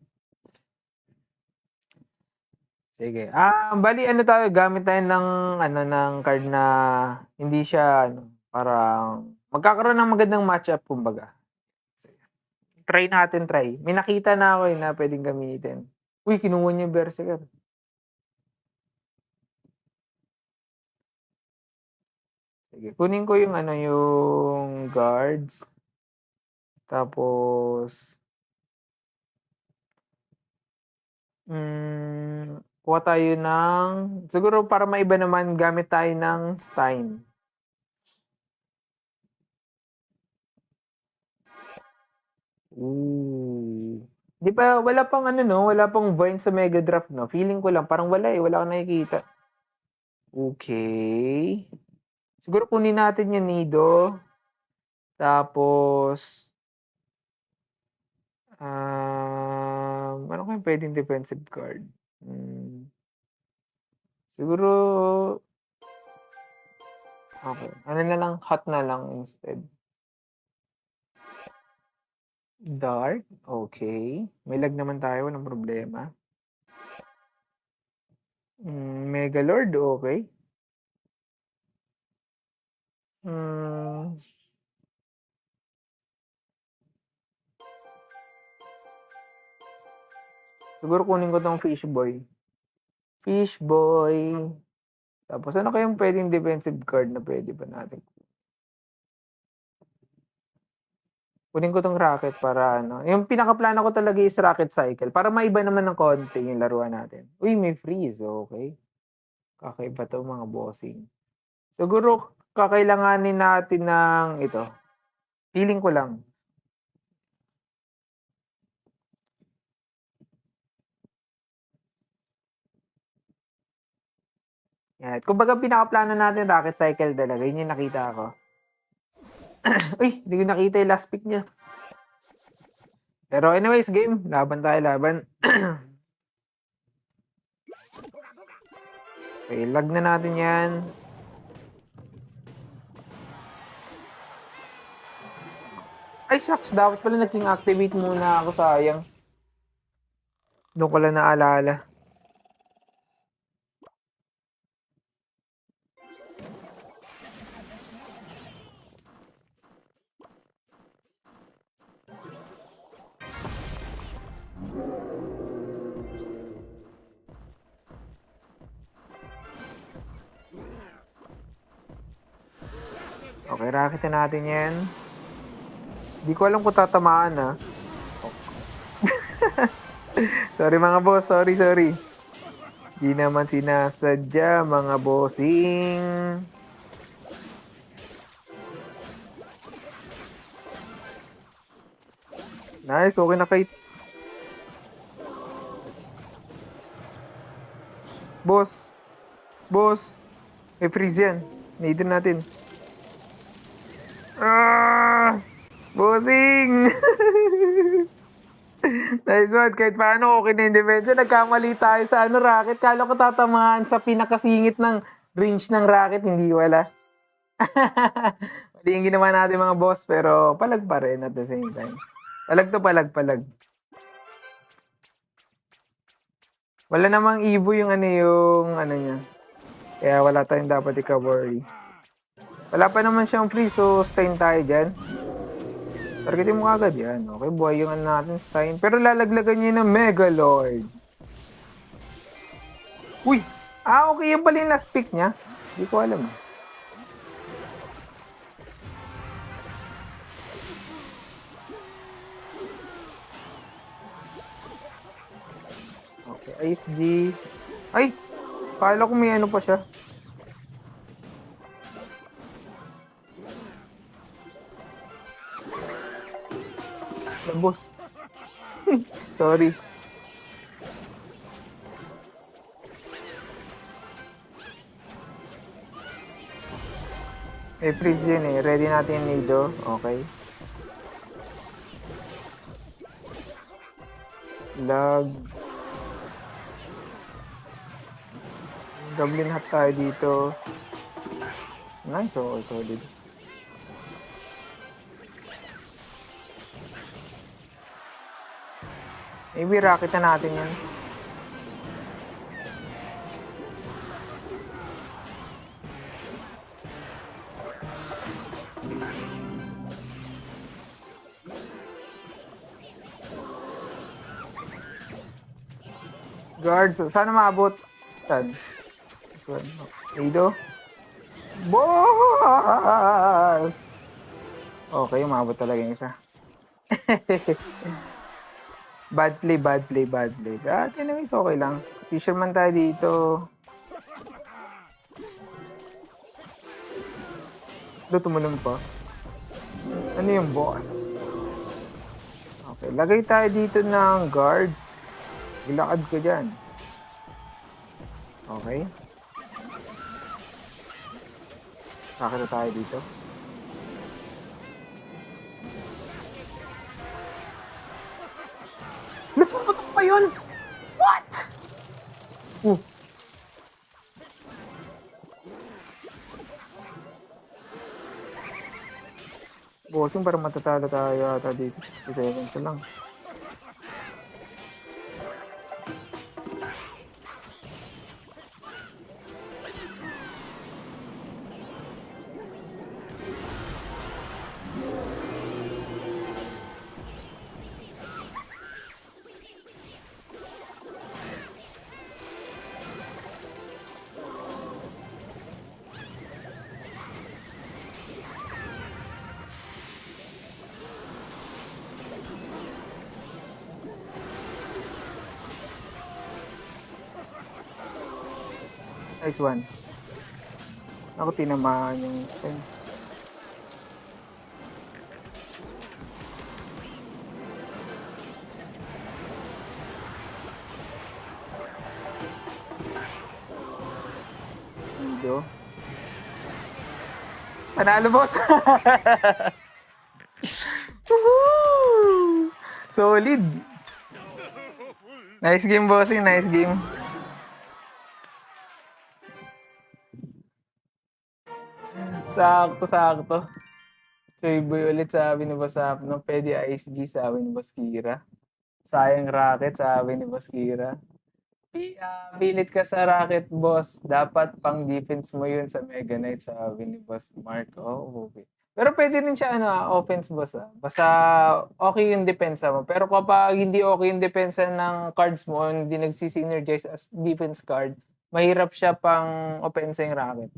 Sige. Bali tayo, gamit tayo ng card na hindi siya parang magkakaroon ng magandang matchup kumbaga. Sige. Try natin. May nakita na ako na pwedeng gamitin. Uy, kinuha niya Berserker. Sige, kunin ko yung yung guards. Tapos kuha tayo ng, siguro para maiba naman, gamit tayo ng Stein. Ooh. Di ba, wala pang wala pang Vine sa Mega Draft, no? Feeling ko lang, parang wala wala akong nakikita. Okay. Siguro kunin natin yung Nido. Tapos, ano kayong pwedeng defensive card? Siguro, okay. Na lang, hot na lang instead. Dark? Okay. May lag naman tayo, walang problema. Megalord, okay. Siguro kunin ko tong Fishboy. Tapos ano kayong pwedeng defensive card na pwede ba natin? Kunin ko tong Rocket para yung pinakaplano ko talaga is Rocket Cycle para maiba naman ng konti yung laruan natin. Uy, may freeze, okay. Kakaiba to mga bossing. Siguro kakailanganin natin ng ito. Feeling ko lang. Yan. Kumbaga pinakaplano natin Rocket Cycle talaga. Yun yung nakita ko. Uy, hindi ko nakita yung last pick niya. Pero anyways, game. Laban tayo, laban. Okay, lag na natin yan. Ay, shucks. Dapat pala naging activate muna ako. Sayang. Doon ko lang naalala. Okay, rakitin natin yan. Di ko alam kung tatamaan, ha. Sorry mga boss. Sorry. Di naman sinasadya, mga bossing. Nice, okay na kay... Boss. May freeze yan. Need natin. Bossing! Nice one. Kahit paano, okay na yung defense. Nagkamali tayo sa rocket. Kala ko tatamaan sa pinakasingit ng range ng rocket. Hindi wala. Mali yung ginawa natin mga boss, pero palag pa rin at the same time. Palag. Wala namang Evo yung niya. Kaya wala tayong dapat i-worry. Wala pa naman siyang free, so stain tayo dyan. Targetin mo agad yan. Okay, buhay yung natin, stain. Pero lalaglagan niya ng Megalord. Uy! Okay, yung pala yung last pick niya. Hindi ko alam. Okay, Ice D. Ay! Kala ko may ano pa siya. Boss. Sorry. May freeze yun eh. Ready natin yung Nido. Okay. Lag. Goblin hat tayo dito. Nice, okay, solid. Maybe rocket na natin yan. Guards, sana maabot. Saan? This one. Nido. Boss! Okay, maabot talaga yung isa. Bad play. Anyways, okay lang. Fisherman tayo dito. Tumulong pa. Ano yung boss? Okay, lagay tayo dito ng guards. Ilakad ko dyan. Okay. Nakita tayo dito. Napuputok pa yun! What? Bossing, parang matatalo tayo ata dito. 60 seconds lang. Nice one. Ako tinamaan yung stem. Nido. Panalo, boss! Solid! Nice game, bossing. Nice game. Sakto. Choy Boy ulit sabi ni Boss Apno, pwede Ice G sabi ni Boss Kira. Sayang Rocket sabi ni Boss Kira. Pilit ka sa Rocket, Boss. Dapat pang defense mo yun sa Mega Knight sabi ni Boss Mark. Oh, okay. Pero pwede rin siya offense, Boss. Basta okay yung depensa mo. Pero kapag hindi okay yung depensa ng cards mo, hindi nagsisynergize as defense card, mahirap siya pang opensa yung Rocket.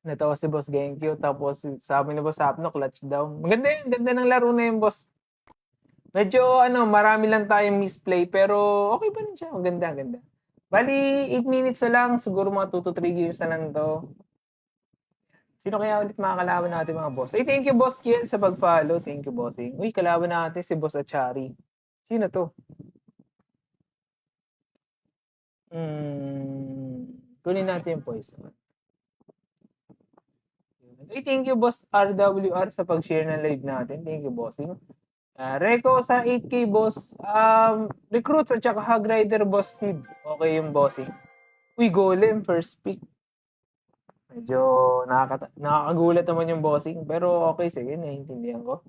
Natawa si Boss Genkyo, tapos sabi ni Boss Apno, clutch down. Maganda yun, ganda ng laro na yun, Boss. Medyo marami lang tayong misplay, pero okay pa rin siya. Ang ganda, ang ganda. Bali, 8 minutes na lang. Siguro mga 2 to 3 games na lang to. Sino kaya ulit mga kalaban natin mga boss? Ay, thank you, Boss Kiel, sa pag-follow. Thank you, bossing. Uy, kalaban natin si Boss Achari. Sino to? Kunin natin yung poison. Ay, thank you, Boss RWR, sa pag-share ng live natin. Thank you, bossing. Reco sa 8K, boss. Recruits at saka Hog Rider, boss Steve. Okay yung bossing. Uy, Golem, first pick. Medyo nakakagulat naman yung bossing. Pero okay, sige, naiintindihan ko.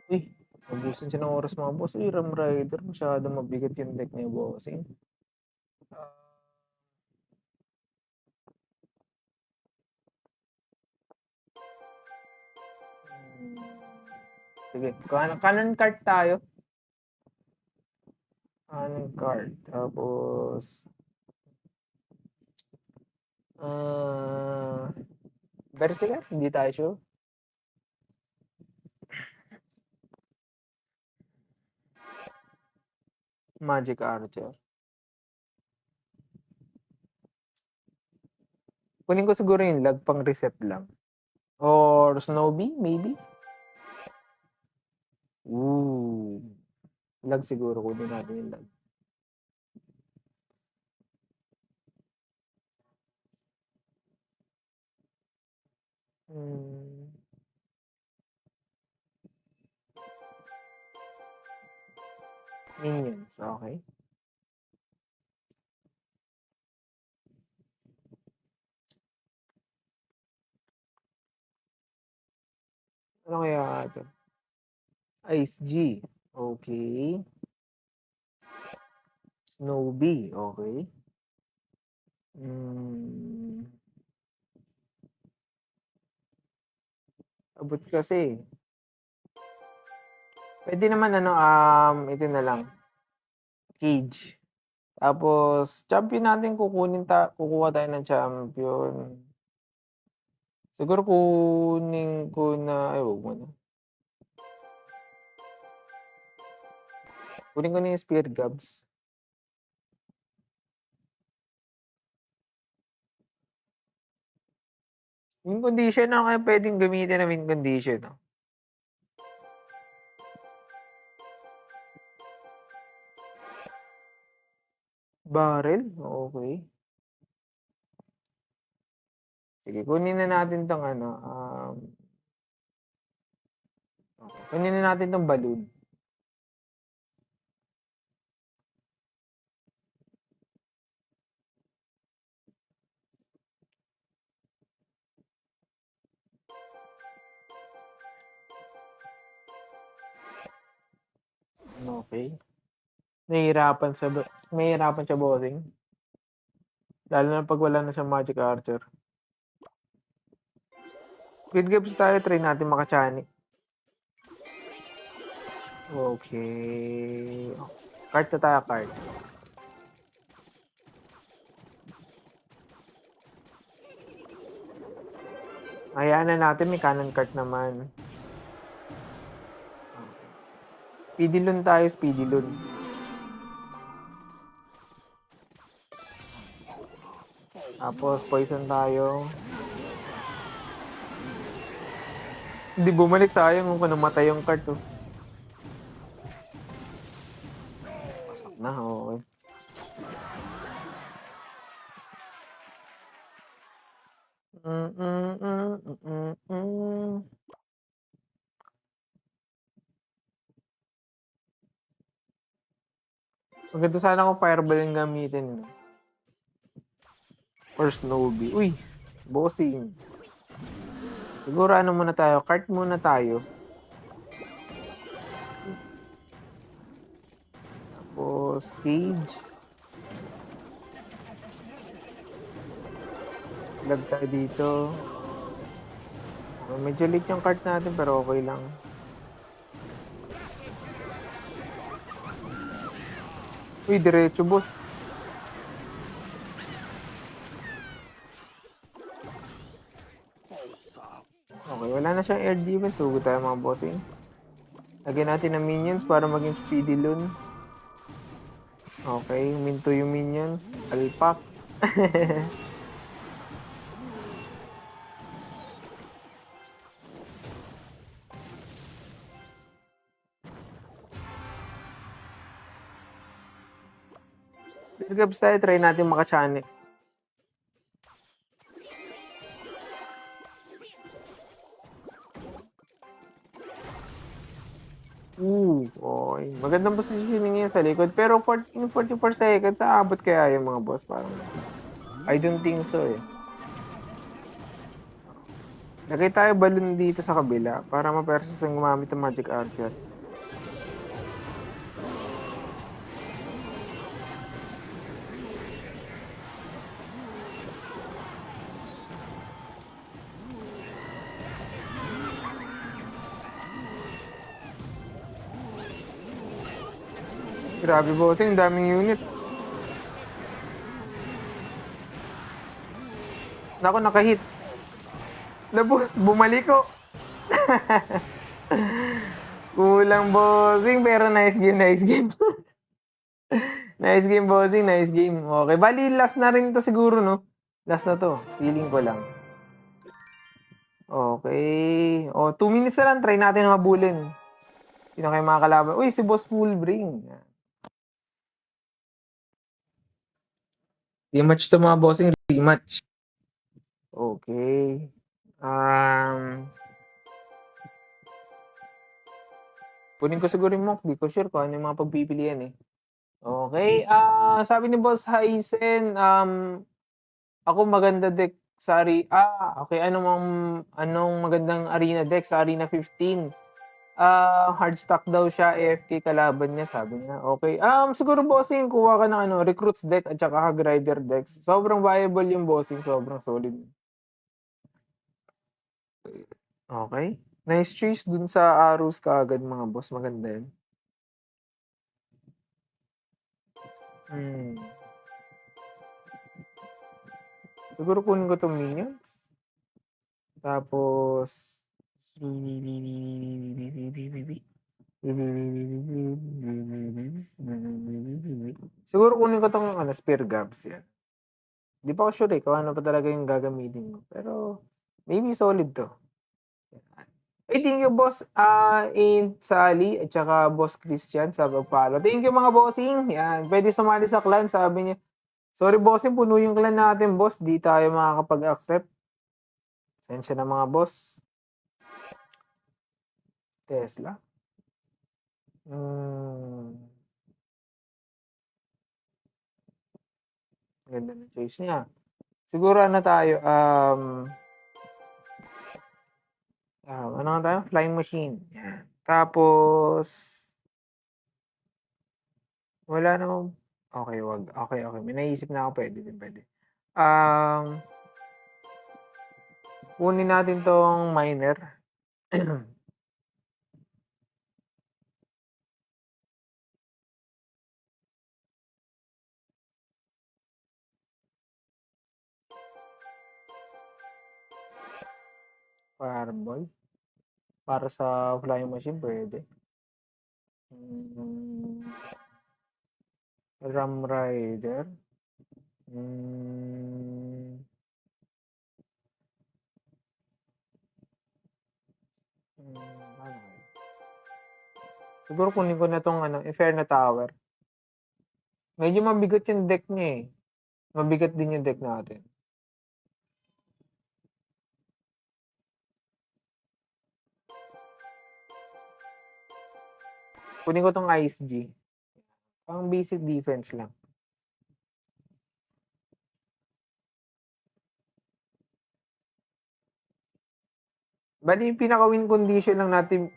Uy, mabusin siya ng oras mga boss. Uy, Ram Rider, masyado mabigat yung deck niya, bossing. Sige, kanan card tayo. Kanan card. Tapos, Berserker, hindi tayo sure. Magic Archer. Kunin ko siguro yung lag pang reset lang. Or Snowbee, maybe? Ooh. Lag siguro, kunin natin yung lag. Minions, okay. Ano kaya ito? Ice G. Okay. Snowbee. Okay. Abot kasi. Pwede naman ito na lang. Cage. Tapos, champion natin kukuha tayo ng champion. Siguro kunin ko na, wag mo na. Kunin ko na yung Spear Gabs. Win condition na kaya pwedeng gamitin na win condition. No? Barrel? Okay. Sige, kunin na natin tong okay. Kunin na natin tong balloon. Okay. Nahihirapan siya bossing. Lalo na pag wala na siyang Magic Archer. Good games tayo, try natin makachani. Okay. Card na tayo, card. Hayaan na natin, may cannon card naman. Okay. Speedy Loon tayo, Speedy Loon. Tapos, poison tayo. Hindi bumalik, sayang kung namatay yung card. Oh. Pasak na, okay. Maganda sana kung Fireball yung gamitin. No? Or Snowbee. Uy! Bossing. Siguro ano muna tayo? Cart muna tayo. Tapos Cage. Lag tayo dito. Medyo late yung cart natin pero okay lang. Uy, diretso boss. Okay, wala na siyang air defense. Sugod tayo mga bossing. Lagyan natin ng minions para maging speedy loon. Okay, minto yung minions. Alpak. Gabs tayo, try natin makachanek. Okay. Magandang positioning yan sa likod. Pero in 44 seconds, aabot kaya yung mga boss? Parang, I don't think so eh. Lagay tayo balloon dito sa kabila para ma-versus yung gumamit ng Magic Archer. Grabe bossing, daming units. Naku, nakahit. Na boss, bumalik ko. Kulang bossing, pero nice game, nice game. Nice game bossing, nice game. Okay, bali last na rin to siguro, no? Last na to, feeling ko lang. Okay. O, 2 minutes na lang, try natin mabulin. Sino kayo mga kalaban? Uy, si Boss Fullbring. Rematch to mga bossing, rematch. Okay. Kunin ko siguro yung Monk. Di ko sure kung ano yung mga pagpipilian eh. Okay. Sabi ni Boss Hyzen, ako maganda deck sa okay. Anong magandang arena deck sa Arena 15? Hard stock daw siya, AFK kalaban niya, sabi niya. Okay. Siguro bossing, kuha ka ng recruits deck at saka Hag Rider decks. Sobrang viable yung bossing, sobrang solid. Okay. Nice choice dun sa arrows kaagad mga boss. Maganda yun. Siguro kunin ko tong minions. Tapos siguro kunin ko tong Spear Gabs yan. Di pa ako sure kung ano pa talaga yung gagamitin ko. Pero maybe solid to. Thank you boss in Sally at saka boss Christian sa pag-follow. Thank you mga bossing. Yan, pwede sumali sa clan, sabi niya. Sorry bossing, puno yung clan natin boss. Di tayo makakapag-accept. Sensya na mga boss. Tesla. Ganda ng choice niya. Siguro ano tayo, ano nga tayo? Flying machine. Yan. Tapos, wala namang, okay, wag. Okay. May naisip na ako, pwede din, pwede. Kunin natin tong miner. Fireball. Para sa flying machine, pwede. Ram Rider. Siguro kunin ko na tong Inferno Tower. Medyo mabigat yung deck niya eh. Mabigat din yung deck natin. Kunin ko tong Ice G. Pang basic defense lang. Bali yung pinaka-win condition lang natin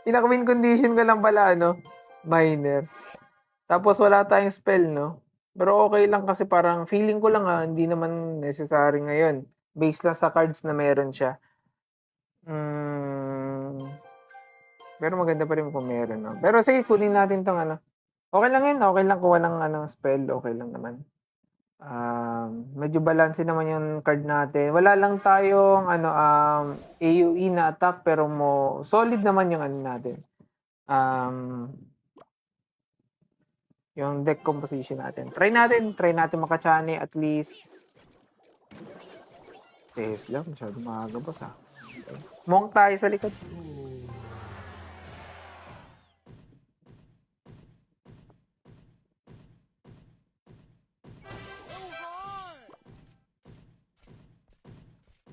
pinaka-win condition ko lang pala miner. Tapos wala tayong spell, no? Pero okay lang kasi parang feeling ko lang hindi naman necessary ngayon. Based lang sa cards na meron siya. Pero maganda pa rin kung meron, no? Pero sige, kunin natin tong Okay lang yun, okay lang kung walang spell, okay lang naman. Medyo balance naman yung card natin. Wala lang tayong AoE na attack pero solid naman yung natin. Yung deck composition natin. Try natin makachane at least. Tesla, masyado maaga boss Okay. Monk tayo sa likod.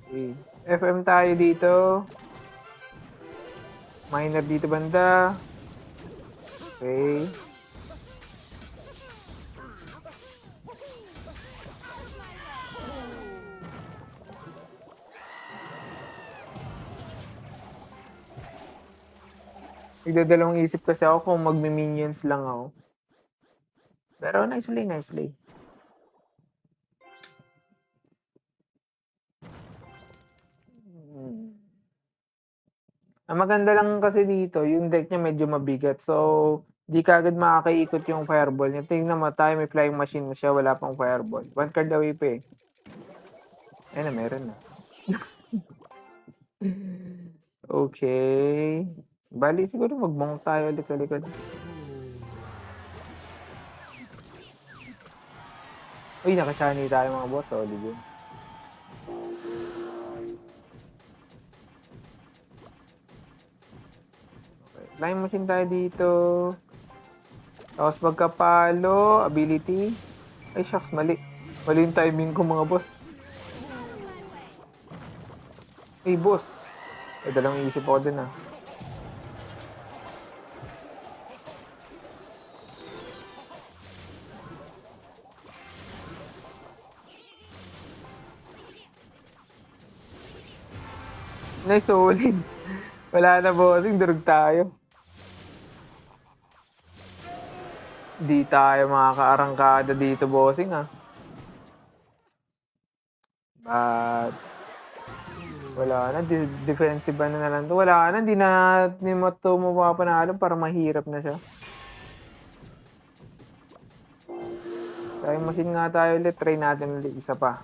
Okay. FM tayo dito. Miner dito banda. Okay. Nagdadalawang isip kasi ako kung magme-minions lang ako. Pero nice play. Ang maganda lang kasi dito, yung deck niya medyo mabigat. So, di kagad makakaikot yung fireball niya. Tingnan mo tayo, may flying machine na siya, wala pang fireball. 1 card away pa eh. Ayun na, meron na. Okay. Bali, siguro mag-monk tayo ulit sa likod. Uy, nakachani tayo mga boss. Solid yun. Okay. Flying machine tayo dito. Tapos magkapalo, ability. Ay, shucks, mali. Mali yung timing ko mga boss. Ay, boss. Ay, dalawang isip ako dun Nice, solid. Wala na bossing, durog tayo. Di tayo makakaarangkada dito bossing But wala na, defensive na lang to. Wala na, hindi na mo to mapapanalo para mahirap na siya. Time machine nga tayo ulit, try natin ulit isa pa.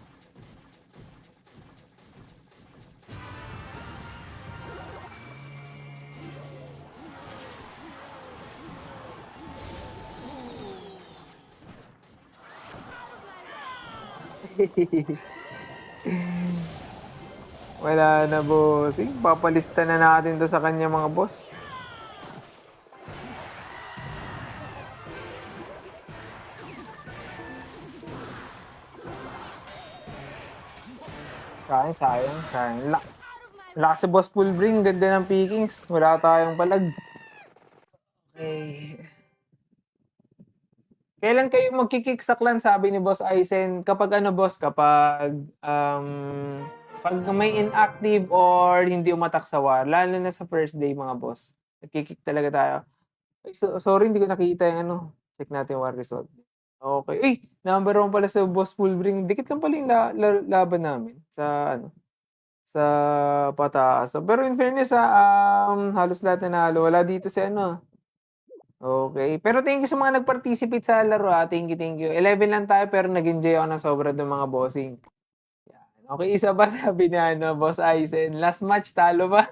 Wala na bossing, papalista na natin to sa kanya mga boss. Sayang. Lakas si Boss Fullbring, ganda ng pickings. Wala tayong palag. Okay. Kailan kayo magkikick sa clan, sabi ni Boss Aizen? Kapag boss, kapag pag may inactive or hindi umatak sa war, lalo na sa first day mga boss. Nagkikick talaga tayo. Ay, sorry, hindi ko nakita yung check natin yung war result. Okay. Uy, number 1 pala sa Boss Fullbring. Dikit lang pala yung laban namin sa sa pataas. Pero in fairness halos lahat nanalo. Wala dito si Okay. Pero thank you sa mga nag-participate sa laro Thank you. 11 lang tayo pero nag-enjoy ako ng sobra ng mga bossing. Yan. Okay, isa pa sabi ni Boss Aizen. Last match, talo ba?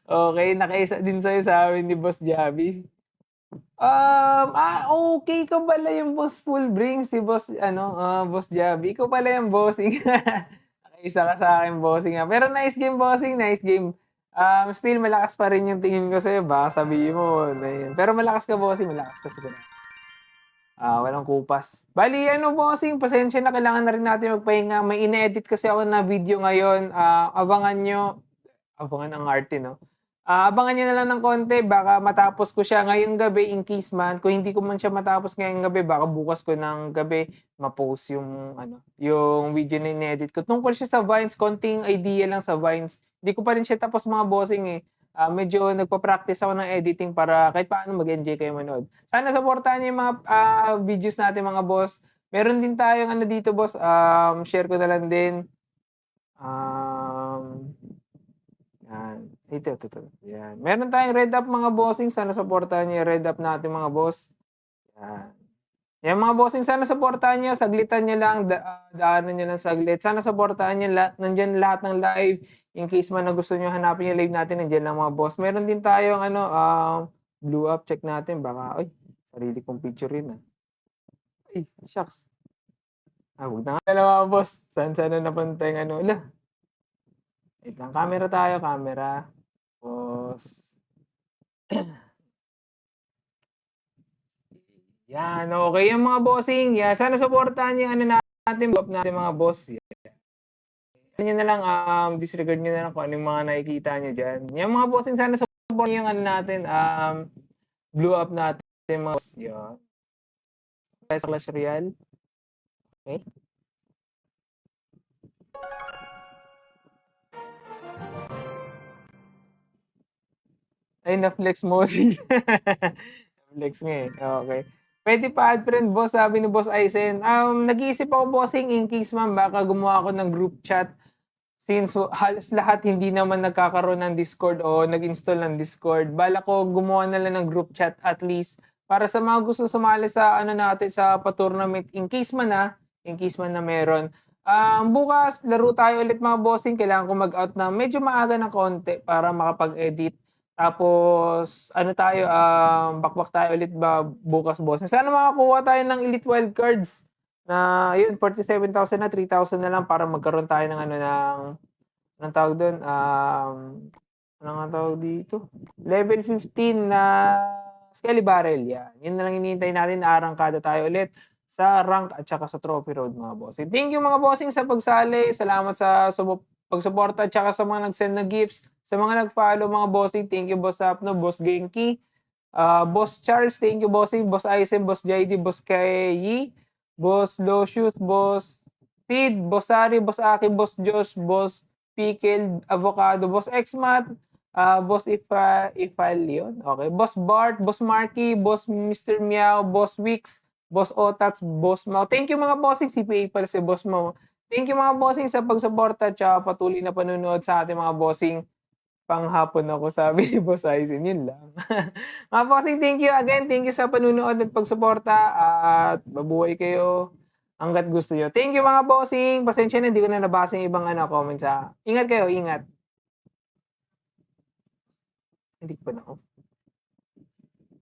Okay, nakaisa din sa'yo sabi ni Boss Javi. Okay ka pala yung Boss Fullbring, si Boss, Boss Javi. Ikaw pala yung bossing. Nakaisa ka sa akin, bossing Pero nice game, bossing. Nice game. Still malakas pa rin yung tingin ko sa'yo. Baka sabihin mo na yun. Pero malakas ka, bossing. Malakas ka siguro. Walang kupas. Bali, bossing, pasensya na, kailangan na rin natin magpahinga. May ine-edit kasi ako na video ngayon. Abangan ang arte, no? Abangan niyo na lang ng konti, baka matapos ko siya ngayong gabi in case man. Kung hindi ko man siya matapos ngayong gabi, baka bukas ko ng gabi ma-post yung ano, yung video na in-edit ko. Tungkol siya sa Vines, konting idea lang sa Vines. Hindi ko pa rin siya tapos mga bossing eh. Medyo nagpa-practice ako ng editing para kahit paano mag-enjoy kayo manood. Sana supportahan niyo yung mga videos natin mga boss. Meron din tayong ano dito boss, share ko na lang din. Yan. Ito. Yan. Meron tayong red up mga bossing. Sana supportahan niyo yung red up natin mga boss. Yan. Yan mga bossing, sana supportahan niyo. Saglitan niyo lang. Daanan niyo lang saglit. Sana supportahan niyo. Nandiyan lahat ng live. In case man na gusto niyo hanapin yung live natin, nandiyan lang mga boss. Meron din tayong ano, blue up. Check natin. Baka, ay, sarili kong picture rin. Ay, shucks. Huwag na nga mga boss. Sana napunta yung ano. Ala. Wait lang. Camera tayo. Camera. Boss. Yan, okay yung mga bossing. Yan, sana supportahan yung ano natin, mga boss. Yan. Ano na lang, disregard nyo na lang kung anong mga nakikita nyo dyan. Yung mga bossing, sana support yung ano natin, blue up natin mga boss. Yan. Sa Clash Royale. Okay. Ay, na-flex mo. Flex nga eh. Okay. Pwede pa add friend, boss, sabi ni Boss Aizen. Nag-iisip ako, bossing, in case man, baka gumawa ako ng group chat. Since halos lahat hindi naman nagkakaroon ng Discord o nag-install ng Discord, bala ko gumawa na lang ng group chat at least para sa mga gusto sumali sa ano natin sa pa-tournament in case man na meron. Bukas laro tayo ulit mga bossing, kailangan ko mag-out na medyo maaga ng konti para makapag-edit. Tapos ano tayo, bakbak tayo ulit bukas bossing. Sana makakuha tayo ng Elite Wildcards na yun 47,000 na 3,000 na lang para magkaroon tayo ng ano ng tawag doon ano nga tawag dito level 15 na Skelly Barrel yan. Yun na lang hinihintay natin, arangkada tayo ulit sa rank at saka sa trophy road mga bossing. Thank you mga bossing sa pagsali. Salamat sa pagsuporta at saka sa mga nag-send ng gifts, sa mga nag-follow mga bossing. Thank you Boss Apno, Boss Genki, Boss Charles, thank you bossing, Boss Aizen, Boss JD, Boss Kayi, Boss Locious, Boss Sid, Boss Sari, Boss Aki, Boss Josh, Boss Pickle, Avocado, Boss Xmat, Boss Ifal yun. Okay. Boss Bart, Boss Marky, Boss Mr. Meow, Boss Wix, Boss Otats, Boss Mau. Thank you mga bossing, CPA pala si Boss Mau. Thank you mga bossing sa pagsuporta at patuloy na panunood sa ating mga bossing. Panghapon ako, sabi ni Boss Aizen, yun lang. Mga bossing, thank you again. Thank you sa panunood at pagsuporta at mabuhay kayo hanggat gusto nyo. Thank you mga bossing. Pasensya na, hindi ko na nabasa yung ibang comments. Ingat kayo, ingat. Hindi ko pa na